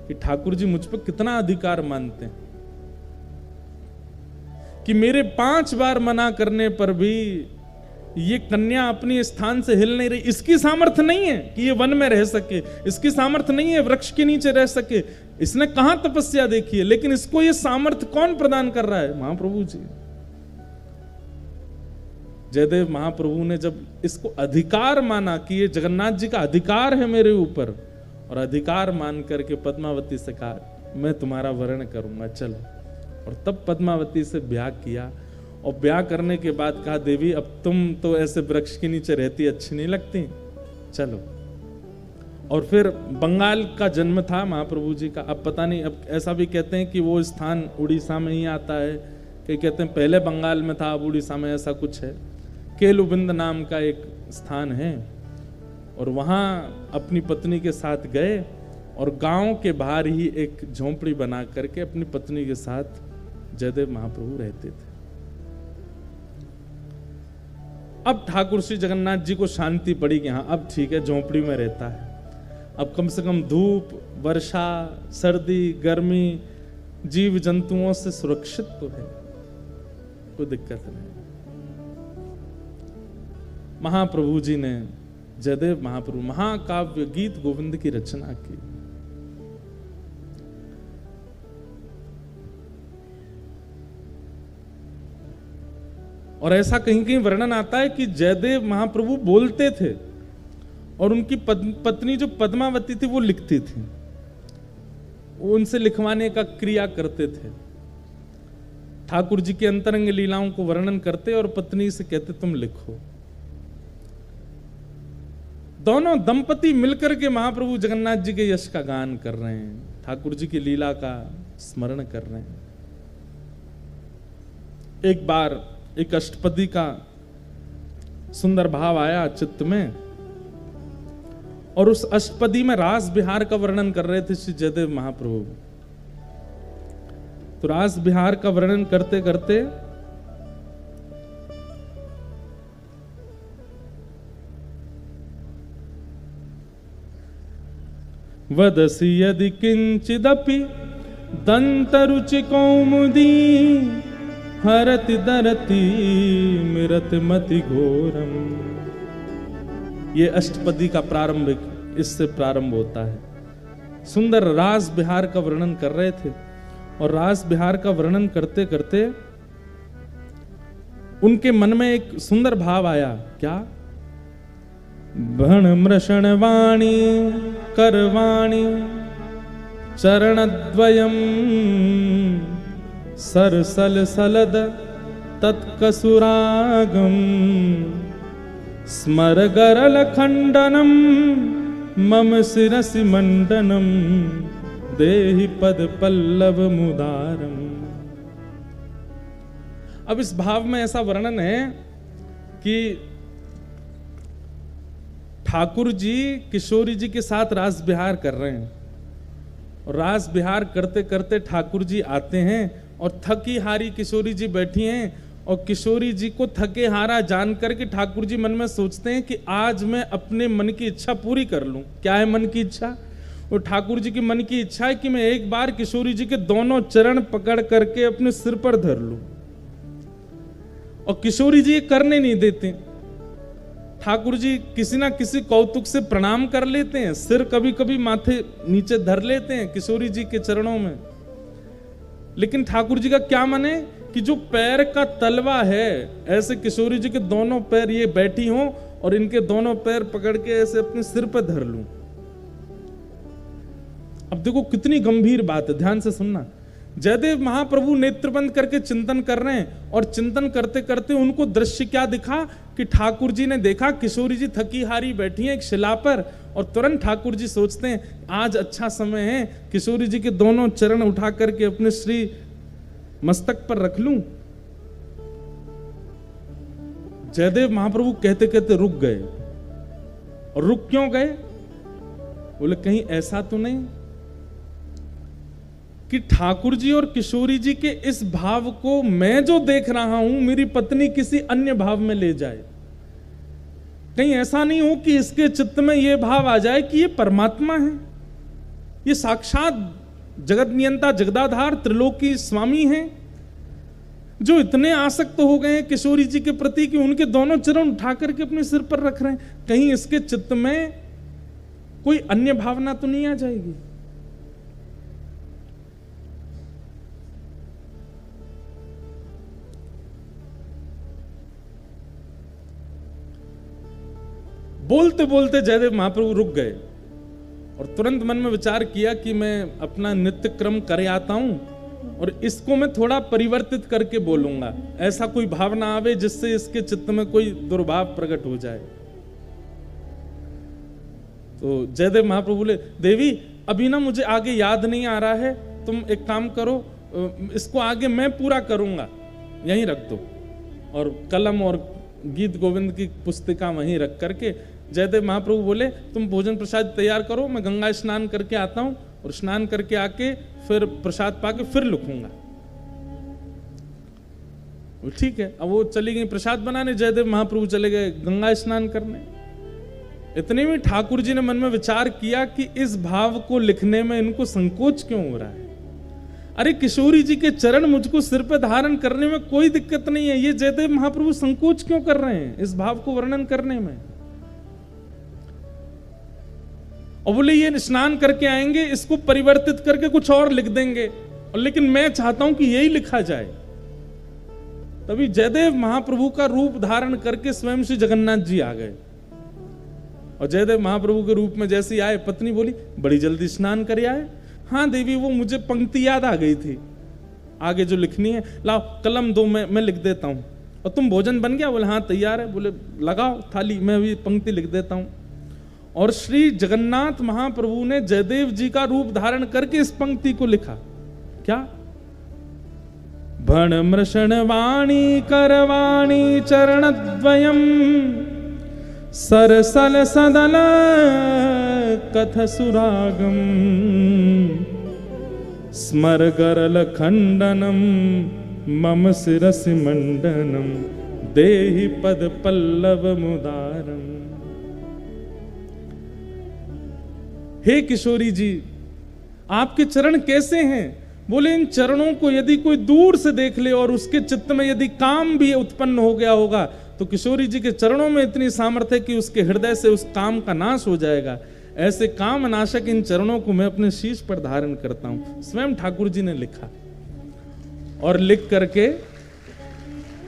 कि ठाकुर जी मुझ पर कितना अधिकार मानते हैं कि मेरे 5 बार मना करने पर भी ये कन्या अपनी स्थान से हिल नहीं रही। इसकी सामर्थ्य नहीं है कि ये वन में रह सके, इसकी सामर्थ्य नहीं है वृक्ष के नीचे रह सके, इसने कहां तपस्या देखी है, लेकिन इसको ये सामर्थ्य कौन प्रदान कर रहा है? महाप्रभु जी। जयदेव महाप्रभु ने जब इसको अधिकार माना कि ये जगन्नाथ जी का अधिकार है मेरे ऊपर, और अधिकार मान करके पद्मावती से कहा मैं तुम्हारा वर्ण करूंगा, चलो। और तब पद्मावती से ब्याह किया, और ब्याह करने के बाद कहा देवी अब तुम तो ऐसे वृक्ष के नीचे रहती अच्छी नहीं लगती, चलो। और फिर बंगाल का जन्म था महाप्रभु जी का। अब पता नहीं, अब ऐसा भी कहते हैं कि वो स्थान उड़ीसा में ही आता है, कई कहते हैं पहले बंगाल में था अब उड़ीसा में, ऐसा कुछ है। केलुबिंद नाम का एक स्थान है, और वहां अपनी पत्नी के साथ गए और गांव के बाहर ही एक झोंपड़ी बना करके अपनी पत्नी के साथ जयदेव महाप्रभु रहते थे। अब ठाकुर श्री जगन्नाथ जी को शांति पड़ी कि हाँ अब ठीक है, झोंपड़ी में रहता है, अब कम से कम धूप, वर्षा, सर्दी, गर्मी, जीव जंतुओं से सुरक्षित तो है, कोई दिक्कत नहीं। महाप्रभु जी ने, जयदेव महाप्रभु महाकाव्य गीत गोविंद की रचना की। और ऐसा कहीं कहीं वर्णन आता है कि जयदेव महाप्रभु बोलते थे और उनकी पत्नी जो पद्मावती थी वो लिखती थी, वो उनसे लिखवाने का क्रिया करते थे। ठाकुर जी के अंतरंग लीलाओं को वर्णन करते और पत्नी से कहते तुम लिखो। दोनों दंपति मिलकर के महाप्रभु जगन्नाथ जी के यश का गान कर रहे हैं, ठाकुर जी की लीला का स्मरण कर रहे हैं। एक बार एक अष्टपदी का सुंदर भाव आया चित्त में, और उस अष्टपदी में रास बिहार का वर्णन कर रहे थे श्री जयदेव महाप्रभु। तो रास बिहार का वर्णन करते करते वदसि यदि किंचिदपि दंतरुचि कौमुदी हरति दरति मिरत मति घोरम। ये अष्टपदी का प्रारंभिक इससे प्रारंभ होता है। सुंदर रास बिहार का वर्णन कर रहे थे, और रास बिहार का वर्णन करते करते उनके मन में एक सुंदर भाव आया। क्या? भण मृषण वाणी करवाणी चरणद्वयम् सरसल सलद तत्कसुरागम स्मर गरल खंडनम मम शिरसि मंडनम देहि पद पल्लव मुदारम। अब इस भाव में ऐसा वर्णन है कि ठाकुर जी किशोरी जी के साथ रास बिहार कर रहे हैं, और रास बिहार करते करते ठाकुर जी आते हैं और थकी हारी किशोरी जी बैठी हैं, और किशोरी जी को थके हारा जान करके ठाकुर जी मन में सोचते हैं कि आज मैं अपने मन की इच्छा पूरी कर लूं। क्या है मन की इच्छा? और ठाकुर जी की मन की इच्छा है कि मैं एक बार किशोरी जी के दोनों चरण पकड़ करके अपने सिर पर धर लूं, और किशोरी जी ये करने नहीं देते। ठाकुर जी किसी ना किसी कौतुक से प्रणाम कर लेते हैं, सिर कभी कभी माथे नीचे धर लेते हैं किशोरी जी के चरणों में, लेकिन ठाकुर जी का क्या मन है कि जो पैर का तलवा है ऐसे किशोरी जी के दोनों पैर ये बैठी हों और इनके दोनों पैर पकड़ के ऐसे अपने सिर पर धर लूं। अब देखो कितनी गंभीर बात है, ध्यान से सुनना। जयदेव महाप्रभु नेत्र बंद करके चिंतन कर रहे हैं, और चिंतन करते करते उनको दृश्य क्या दिखा कि ठाकुर जी ने देखा किशोरी जी थकी हारी बैठी हैं एक शिला पर, और तुरंत ठाकुर जी सोचते हैं आज अच्छा समय है, किशोरी जी के दोनों चरण उठा करके अपने श्री मस्तक पर रख लूं। जयदेव महाप्रभु कहते कहते रुक गए, और रुक क्यों गए? बोले कहीं ऐसा तो नहीं कि ठाकुर जी और किशोरी जी के इस भाव को मैं जो देख रहा हूं मेरी पत्नी किसी अन्य भाव में ले जाए। कहीं ऐसा नहीं हो कि इसके चित्त में यह भाव आ जाए कि ये परमात्मा है, ये साक्षात जगत नियंता जगदाधार त्रिलोकी स्वामी हैं, जो इतने आसक्त हो गए हैं किशोरी जी के प्रति कि उनके दोनों चरण उठा करके अपने सिर पर रख रहे हैं। कहीं इसके चित्त में कोई अन्य भावना तो नहीं आ जाएगी? बोलते बोलते जयदेव महाप्रभु रुक गए और तुरंत मन में विचार किया कि मैं अपना नित्य क्रम करे आता हूं और इसको मैं थोड़ा परिवर्तित करके बोलूंगा, ऐसा कोई भावना आवे जिससे इसके चित्त में कोई दुर्भाव प्रकट हो जाए। तो जयदेव महाप्रभु बोले, देवी अभी ना मुझे आगे याद नहीं आ रहा है, तुम एक काम करो, इसको आगे मैं पूरा करूंगा, यहीं रख दो। और कलम और गीत गोविंद की पुस्तिका वहीं रख करके जयदेव महाप्रभु बोले, तुम भोजन प्रसाद तैयार करो, मैं गंगा स्नान करके आता हूं और स्नान करके आके फिर प्रसाद पाके फिर लिखूंगा। ठीक है। अब वो चली गई प्रसाद बनाने, जयदेव महाप्रभु चले गए गंगा स्नान करने। इतने में ठाकुर जी ने मन में विचार किया कि इस भाव को लिखने में इनको संकोच क्यों हो रहा है। अरे किशोरी जी के चरण मुझको सिर पर धारण करने में कोई दिक्कत नहीं है, ये जयदेव महाप्रभु संकोच क्यों कर रहे हैं इस भाव को वर्णन करने में? और बोले ये स्नान करके आएंगे, इसको परिवर्तित करके कुछ और लिख देंगे, और लेकिन मैं चाहता हूं कि यही लिखा जाए। तभी जयदेव महाप्रभु का रूप धारण करके स्वयं श्री जगन्नाथ जी आ गए। और जयदेव महाप्रभु के रूप में जैसे आए, पत्नी बोली, बड़ी जल्दी स्नान कर आए। हाँ देवी, वो मुझे पंक्ति याद आ गई थी, आगे जो लिखनी है, लाओ कलम दो, मैं लिख देता हूं। और तुम भोजन बन गया? बोले हाँ तैयार है। बोले लगाओ थाली, मैं भी पंक्ति लिख देता हूं। और श्री जगन्नाथ महाप्रभु ने जयदेव जी का रूप धारण करके इस पंक्ति को लिखा। क्या? भण मृषण वाणी करवाणी चरणद्वयम् सरसल सदल कथ सुरागम स्मर गरल खंडनम मम शिरसि मंडनम देहि पद पल्लव मुदारम। हे किशोरी जी, आपके चरण कैसे हैं? बोले इन चरणों को यदि कोई दूर से देख ले और उसके चित्त में यदि काम भी उत्पन्न हो गया होगा तो किशोरी जी के चरणों में इतनी सामर्थ्य है कि उसके हृदय से उस काम का नाश हो जाएगा। ऐसे काम नाशक इन चरणों को मैं अपने शीश पर धारण करता हूं। स्वयं ठाकुर जी ने लिखा और लिख करके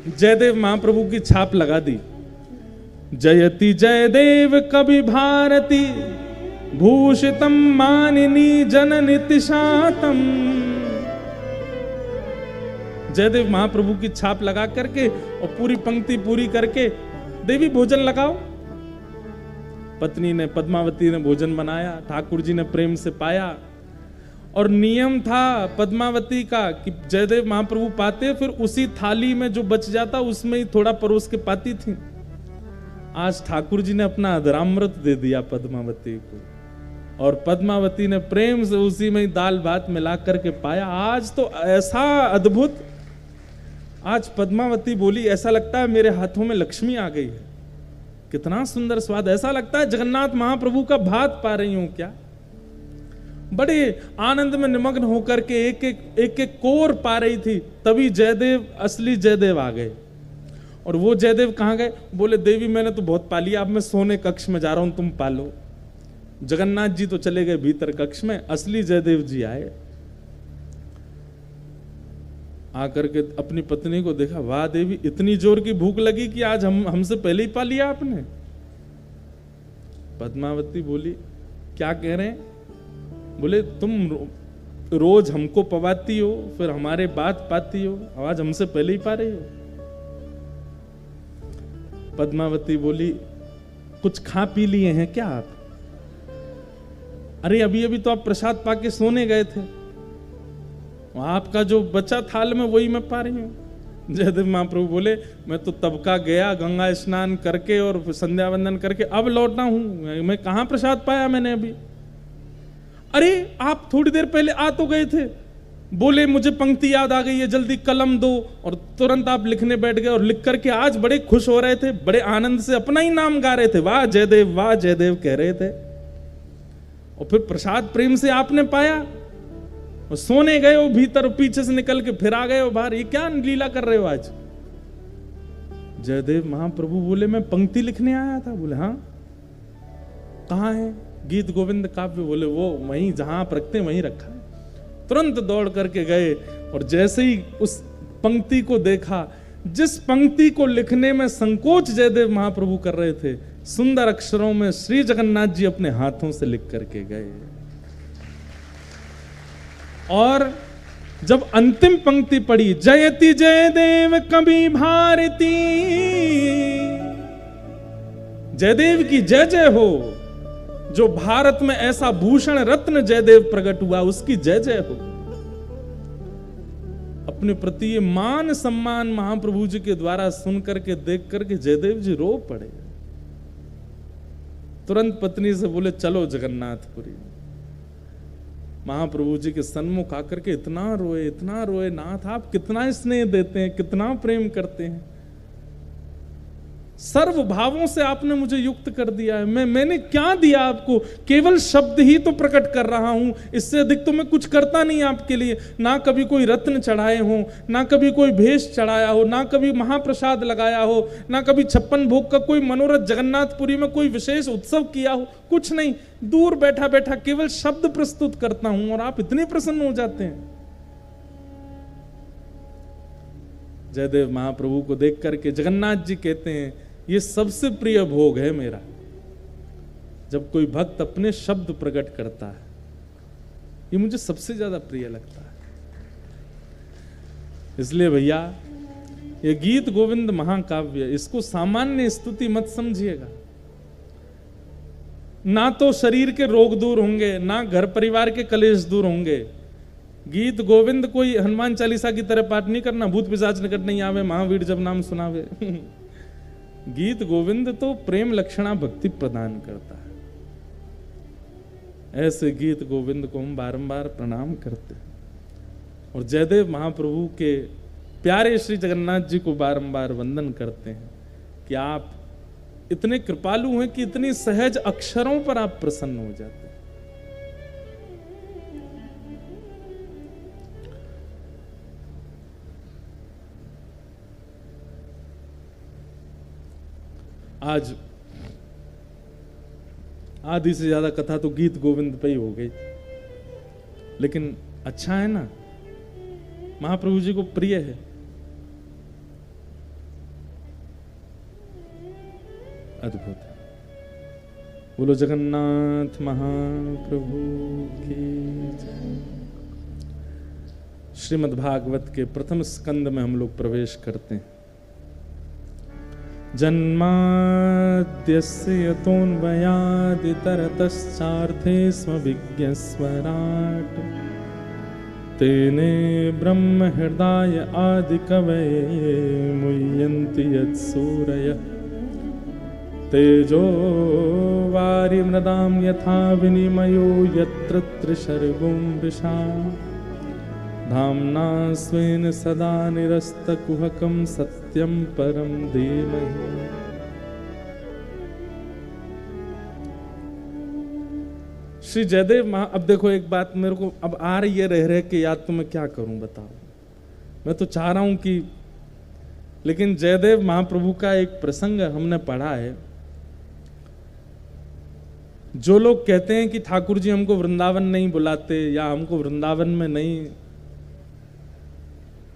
जयदेव महाप्रभु की छाप लगा दी। जयति जयदेव कवि भारती भूषितम मानिनी जननि तिशातम। जयदेव महाप्रभु की छाप लगा करके और पूरी पंक्ति पूरी करके, देवी भोजन लगाओ। पत्नी ने, पद्मावती ने भोजन बनाया, ठाकुर जी ने प्रेम से पाया। और नियम था पद्मावती का कि जयदेव महाप्रभु पाते, फिर उसी थाली में जो बच जाता उसमें ही थोड़ा परोस के पाती थी। आज ठाकुर जी ने अपना अधरामृत दे दिया पद्मावती को, और पद्मावती ने प्रेम से उसी में ही दाल भात मिला करके पाया। आज तो ऐसा अद्भुत, आज पद्मावती बोली, ऐसा लगता है मेरे हाथों में लक्ष्मी आ गई है। कितना सुंदर स्वाद, ऐसा लगता है जगन्नाथ महाप्रभु का भात पा रही हूं क्या। बड़े आनंद में निमग्न होकर के एक एक कोर पा रही थी। तभी जयदेव, असली जयदेव आ गए। और वो जयदेव कहां गए? बोले देवी मैंने तो बहुत पा लिया, अब मैं सोने कक्ष में जा रहा हूं, तुम पालो। जगन्नाथ जी तो चले गए भीतर कक्ष में, असली जयदेव जी आए। आकर के अपनी पत्नी को देखा, वाह देवी, इतनी जोर की भूख लगी कि आज हमसे पहले ही पा लिया आपने। पद्मावती बोली, क्या कह रहे हैं? बोले तुम रोज हमको पवाती हो, फिर हमारे बात पाती हो, आज हमसे पहले ही पा रही हो। पद्मावती बोली, कुछ खा पी लिए हैं क्या आप? अरे अभी अभी तो आप प्रसाद पाके सोने गए थे, आपका जो बचा थाल में वही मैं पा रही हूं। जयदेव महाप्रभु बोले मैं तो तब का गया, गंगा स्नान करके और संध्या वंदन करके अब लौटा हूं, मैं कहां प्रसाद पाया मैंने अभी। अरे आप थोड़ी देर पहले आ तो गए थे, बोले मुझे पंक्ति याद आ गई है, जल्दी कलम दो, और तुरंत आप लिखने बैठ गए और लिख करके आज बड़े खुश हो रहे थे, बड़े आनंद से अपना ही नाम गा रहे थे, वाह जयदेव कह रहे थे। और फिर प्रसाद प्रेम से आपने पाया और सोने गए हो भीतर, पीछे से निकल के फिर आ गए हो बाहर, ये क्या लीला कर रहे हो आज। जयदेव महाप्रभु बोले मैं पंक्ति लिखने आया था। बोले हाँ, कहाँ है? गीत गोविंद काव्य। बोले वो वहीं जहां आप रखते हैं वहीं रखा है। तुरंत दौड़ करके गए और जैसे ही उस पंक्ति को देखा, जिस पंक्ति को लिखने में संकोच जयदेव महाप्रभु कर रहे थे, सुंदर अक्षरों में श्री जगन्नाथ जी अपने हाथों से लिख करके गए। और जब अंतिम पंक्ति पड़ी, जयति जयदेव कवि भारती, जयदेव की जय जय हो, जो भारत में ऐसा भूषण रत्न जयदेव प्रकट हुआ उसकी जय जय हो। अपने प्रति ये मान सम्मान महाप्रभु जी के द्वारा सुन करके देख करके जयदेव जी रो पड़े। तुरंत पत्नी से बोले चलो जगन्नाथपुरी। महाप्रभु जी के सन्मुख आकर के इतना रोए, नाथ आप कितना स्नेह देते हैं, कितना प्रेम करते हैं, सर्व भावों से आपने मुझे युक्त कर दिया है। मैंने क्या दिया आपको? केवल शब्द ही तो प्रकट कर रहा हूं, इससे अधिक तो मैं कुछ करता नहीं आपके लिए। ना कभी कोई रत्न चढ़ाए हो, ना कभी कोई भेष चढ़ाया हो, ना कभी महाप्रसाद लगाया हो, ना कभी 56 भोग का कोई मनोरथ जगन्नाथपुरी में कोई विशेष उत्सव किया हो, कुछ नहीं। दूर बैठा बैठा केवल शब्द प्रस्तुत करता हूं और आप इतने प्रसन्न हो जाते हैं। जयदेव महाप्रभु को देख करके जगन्नाथ जी कहते हैं ये सबसे प्रिय भोग है मेरा, जब कोई भक्त अपने शब्द प्रकट करता है, ये मुझे सबसे ज्यादा प्रिय लगता है। इसलिए भैया ये गीत गोविंद महाकाव्य, इसको सामान्य स्तुति मत समझिएगा। ना तो शरीर के रोग दूर होंगे, ना घर परिवार के कलेश दूर होंगे। गीत गोविंद कोई हनुमान चालीसा की तरह पाठ नहीं करना, भूत पिशाच निकट नहीं आवे, महावीर जब नाम सुनावे। गीत गोविंद तो प्रेम लक्षणा भक्ति प्रदान करता है। ऐसे गीत गोविंद को हम बारंबार प्रणाम करते हैं और जयदेव महाप्रभु के प्यारे श्री जगन्नाथ जी को बारंबार वंदन करते हैं कि आप इतने कृपालु हैं कि इतनी सहज अक्षरों पर आप प्रसन्न हो जाते हैं। आज आधी से ज्यादा कथा तो गीत गोविंद पे ही हो गई, लेकिन अच्छा है ना, महाप्रभु जी को प्रिय है। अद्भुत है। बोलो जगन्नाथ महाप्रभु की जय। श्रीमद् भागवत के प्रथम स्कंद में हम लोग प्रवेश करते हैं। जन्माद्यस्य यतोऽन्वयादितरतश्चार्थे स्वविज्ञस्वराट् तेने ब्रह्म हृदय आदिकवये मुह्यन्ति यत्सूरयः तेजो वारिमृदां यथा विनिमयो यत्र त्रिशर्गो मृषा धाम्ना स्वेन सदा निरस्तकुहकं सत्यं परं धीमहि। श्री जयदेव अब देखो एक बात मेरे को अब आ रही है रह के याद, तो मैं क्या करूं बताओ। मैं तो चाह रहा हूं कि, लेकिन जयदेव महाप्रभु का एक प्रसंग हमने पढ़ा है। जो लोग कहते हैं कि ठाकुर जी हमको वृंदावन नहीं बुलाते या हमको वृंदावन में नहीं,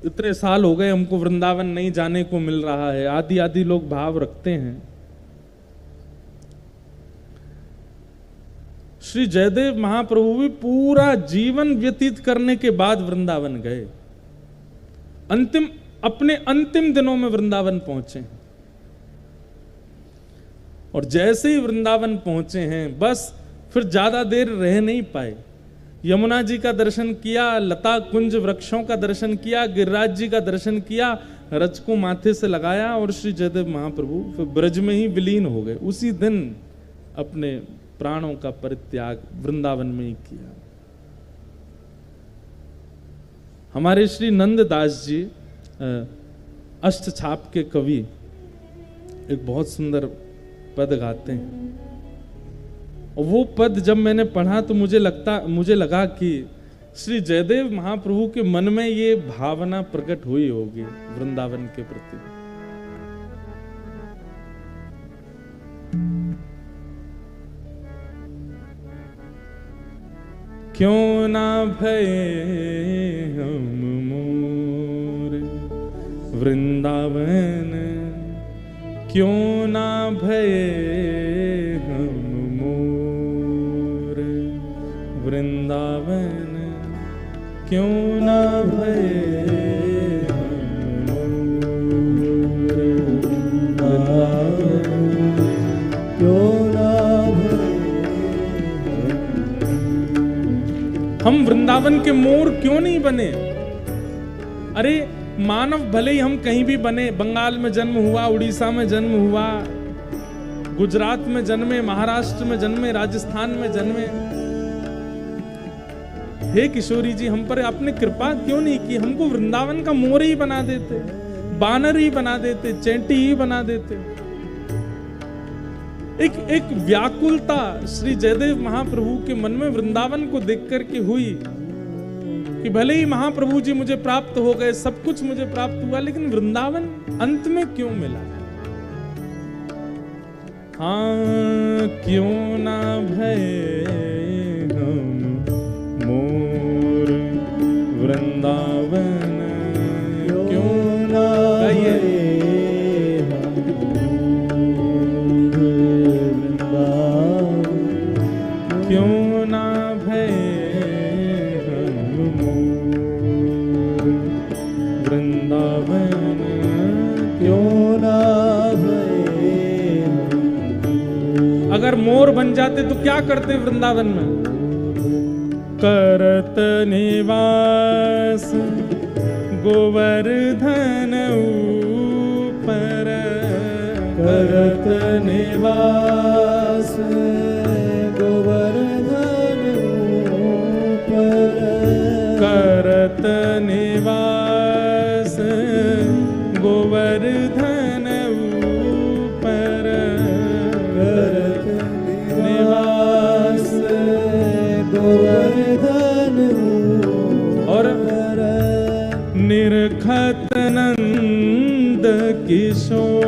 इतने साल हो गए हमको वृंदावन नहीं जाने को मिल रहा है, आदि आदि लोग भाव रखते हैं। श्री जयदेव महाप्रभु भी पूरा जीवन व्यतीत करने के बाद वृंदावन गए, अपने अंतिम दिनों में वृंदावन पहुंचे और जैसे ही वृंदावन पहुंचे हैं बस फिर ज्यादा देर रह नहीं पाए। यमुना जी का दर्शन किया, लता कुंज वृक्षों का दर्शन किया, गिरिराज जी का दर्शन किया, रच को माथे से लगाया और श्री जयदेव महाप्रभु फिर ब्रज में ही विलीन हो गए। उसी दिन अपने प्राणों का परित्याग वृंदावन में ही किया। हमारे श्री नंददास जी अष्टछाप के कवि एक बहुत सुंदर पद गाते हैं, और वो पद जब मैंने पढ़ा तो मुझे लगा कि श्री जयदेव महाप्रभु के मन में ये भावना प्रकट हुई होगी वृंदावन के प्रति। क्यों ना भये हम मोर वृंदावन, क्यों ना भये हम मोर वृंदावन, क्यों ना भये हम मोर वृंदावन, क्यों ना हम वृंदावन के मोर क्यों नहीं बने। अरे मानव भले ही हम कहीं भी बने, बंगाल में जन्म हुआ, उड़ीसा में जन्म हुआ, गुजरात में जन्मे, महाराष्ट्र में जन्मे, राजस्थान में जन्मे, हे किशोरी जी हम पर आपने कृपा क्यों नहीं की। हमको वृंदावन का मोर ही बना देते, बानर ही बना देते, चैंटी ही बना देते। एक व्याकुलता श्री जयदेव महाप्रभु के मन में वृंदावन को देख करके हुई कि भले ही महाप्रभु जी मुझे प्राप्त हो गए, सब कुछ मुझे प्राप्त हुआ, लेकिन वृंदावन अंत में क्यों मिला। हाँ क्यों ना भये हम मोर वृंदावन, क्यों ना भये क्यों ना भये हम मोर वृंदावन, क्यों ना भये। अगर मोर बन जाते तो क्या करते वृंदावन में। करत निवास गोवर्धन ऊपर, करत निवास गोवर्धन ऊपर, करत निवास गोवर्धन ऊपर, करत निवास गोवर्धन और निरखत नंद किशोर,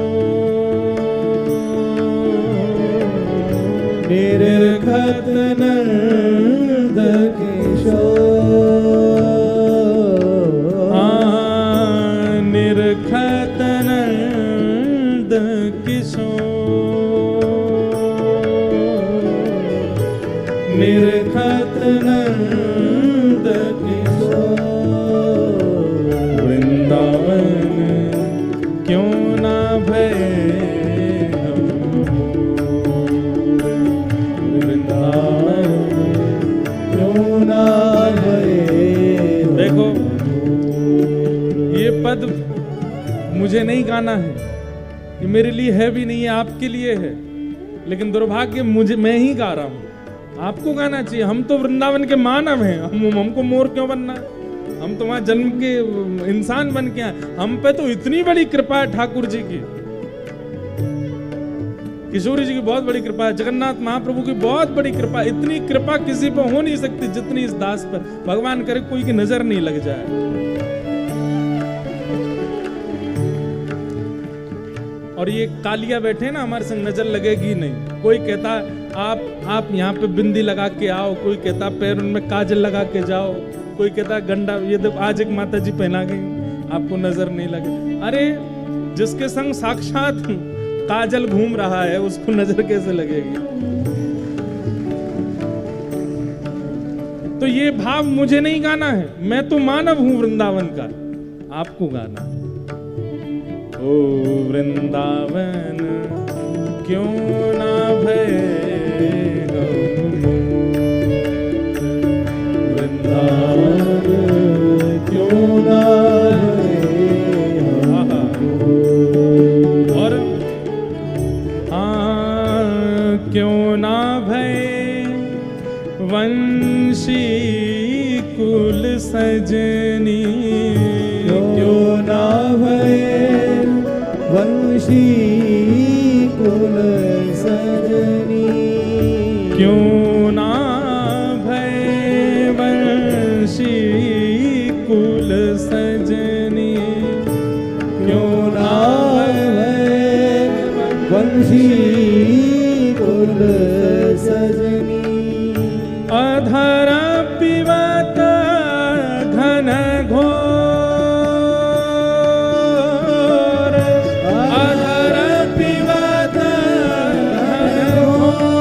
निर्घत नंद किशोर, निर्घत नंद किशोर, निर्घत नंद किशोर, वृंदावन क्यों ना भये पद मुझे नहीं गाना है, ये मेरे लिए है भी नहीं है, आपके लिए है, लेकिन दुर्भाग्य मुझे मैं ही गा रहा हूं। आपको गाना चाहिए। हम तो वृंदावन के मानव हैं, हमको मोर क्यों बनना है। हम तो वहां जन्म के इंसान बन के आए। हम पे तो इतनी बड़ी कृपा है ठाकुर जी की, किशोरी जी की बहुत बड़ी कृपा है, जगन्नाथ महाप्रभु की बहुत बड़ी कृपा। इतनी कृपा किसी पर हो नहीं सकती जितनी इस दास पर। भगवान करे कोई की नजर नहीं लग जाए। और ये कालिया बैठे ना हमारे संग, नजर लगेगी नहीं। कोई कहता आप यहाँ पे बिंदी लगा के आओ, कोई कहता पैर उनमें काजल लगा के जाओ, कोई कहता गंडा, ये तो आज एक माता जी पहना गई आपको नजर नहीं लगे। अरे जिसके संग साक्षात काजल घूम रहा है उसको नजर कैसे लगेगी। तो ये भाव मुझे नहीं गाना है, मैं तो मानव हूं वृंदावन का, आपको गाना है। ओ वृंदावन क्यों ना भये हम वृंदावन क्यों ना भये हम वंशी कुल सजनी क्यों ना भये वंशी कुल सजनी क्यों ना भये वंशी कुल सजनी क्यों ना भये वंशी कुल सजनी अधर पिबत घन घोर अधर पिबत घन घोर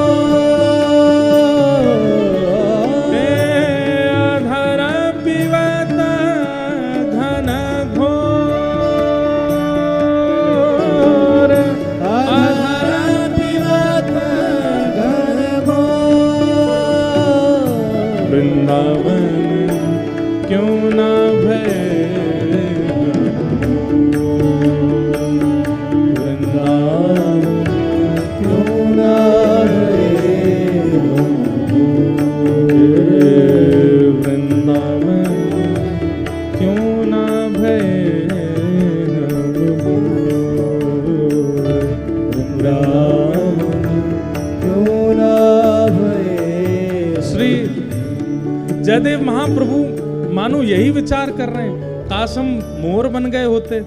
अधर पिबत घन घोर अधर पिबत घन घोर वृंदावन क्यों ना भये वृंदावन क्यों ना भये वृंदावन क्यों ना भये वृंदावन क्यों ना भये। श्री जयदेव महाप्रभु मानो यही विचार कर रहे हैं, काश हम मोर बन गए होते,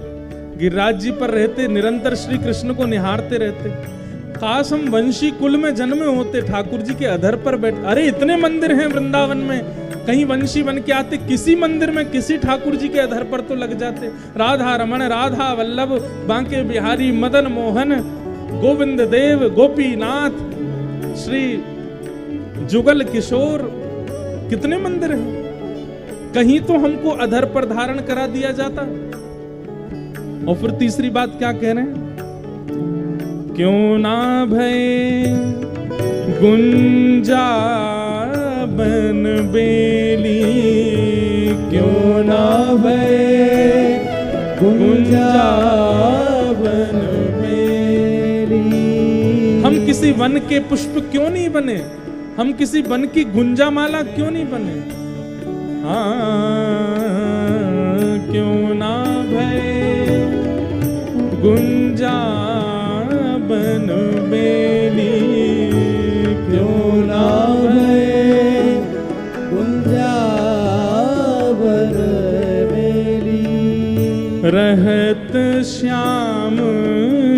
गिरिराज जी पर रहते, निरंतर श्री कृष्ण को निहारते रहते। काश हम वंशी कुल में जन्मे होते, ठाकुर जी के अधर पर बैठ। अरे इतने मंदिर हैं वृंदावन में, कहीं वंशी बन के आते, किसी मंदिर में किसी ठाकुर जी के अधर पर तो लग जाते। राधा रमण, राधा वल्लभ, बांके बिहारी, मदन मोहन, गोविंद देव, गोपीनाथ, श्री जुगल किशोर, कितने मंदिर हैं। कहीं तो हमको अधर पर धारण करा दिया जाता। और फिर तीसरी बात क्या कह रहे हैं, क्यों ना भये गुंजाबन बेली क्यों ना भये गुंजाबन बेली। हम किसी वन के पुष्प क्यों नहीं बने, हम किसी वन की गुंजामाला क्यों नहीं बने। क्यों ना भये गुंजाबन बेली क्यों ना भये गुंजाबन बेली। रहत श्याम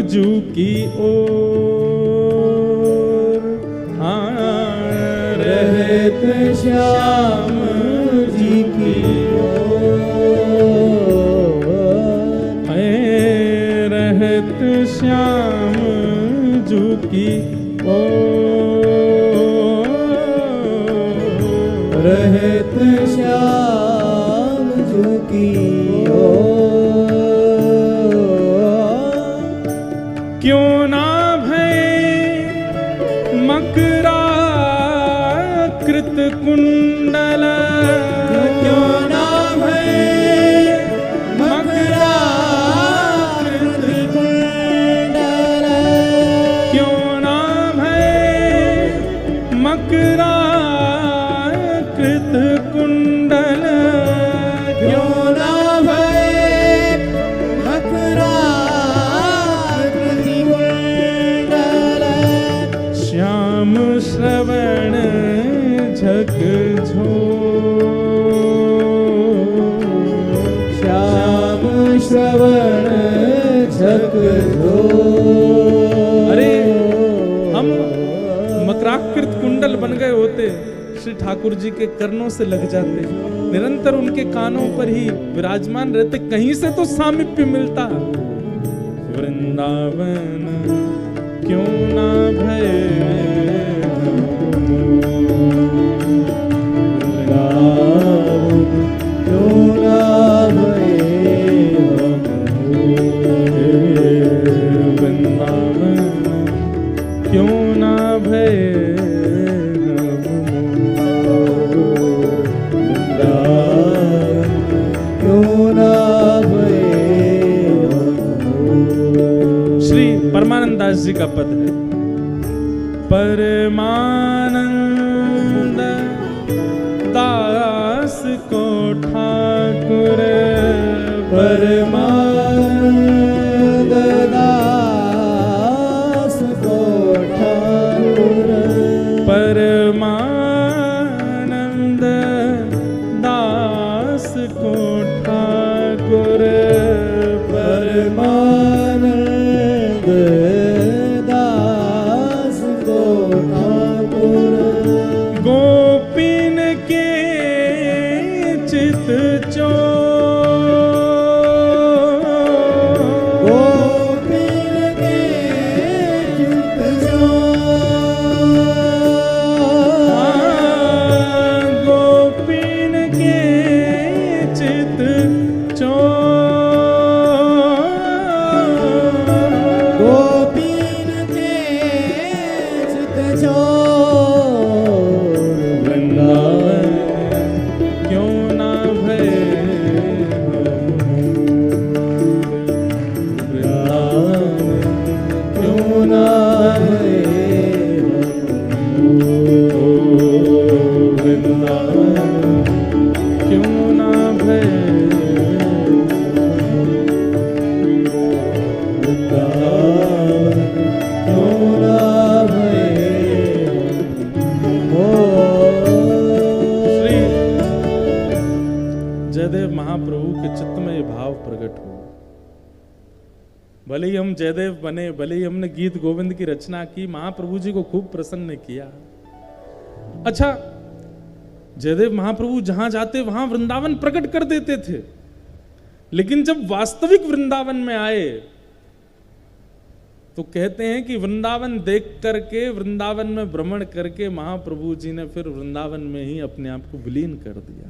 जू की ओर, रहत श्याम जी की ओर, रहत श्याम जू की ओर, रहत श्याम जू की ओर। क्यों ना भये मकरा कृत कुंडल क्यों ना भये मकरा कृत कुंडल। क्यों ना भये मकरा कृत कुंडल। क्यों ना भये मकरा कृत कुंडल। श्याम श्रवण श्याम श्रवण झकझोर। अरे हम मकराकृत कुंडल बन गए होते, श्री ठाकुर जी के कर्णों से लग जाते, निरंतर उनके कानों पर ही विराजमान रहते, कहीं से तो सामीप्य मिलता। वृंदावन क्यों ना भये क्यों ना भये वृंदावन क्यों ना भये क्यों ना भये। श्री परमानंद दास जी का पद है, परमानंद दास को ठाकुर परमानंद दास को ठाकुर परमानंद दास को ठाकुर परमानंद दास को ठाकुर गोपीन के चित गोपीन के चित गोपीन के चित गोपीन के चित चोर वृंदावन क्यों ना भय क्यों ना भये वृंदावन क्यों ना भय वृंदावन क्यों ना भये श्री जयदेव महाप्रभु के चित्त में ये भाव प्रकट हो। भले ही हम जयदेव बने, भले ही हमने गीत गोविंद की रचना की, महाप्रभु जी को खूब प्रसन्न किया। अच्छा, जयदेव महाप्रभु जहां जाते वहां वृंदावन प्रकट कर देते थे, लेकिन जब वास्तविक वृंदावन में आए तो कहते हैं कि वृंदावन देख करके, वृंदावन में भ्रमण करके महाप्रभु जी ने फिर वृंदावन में ही अपने आप को विलीन कर दिया।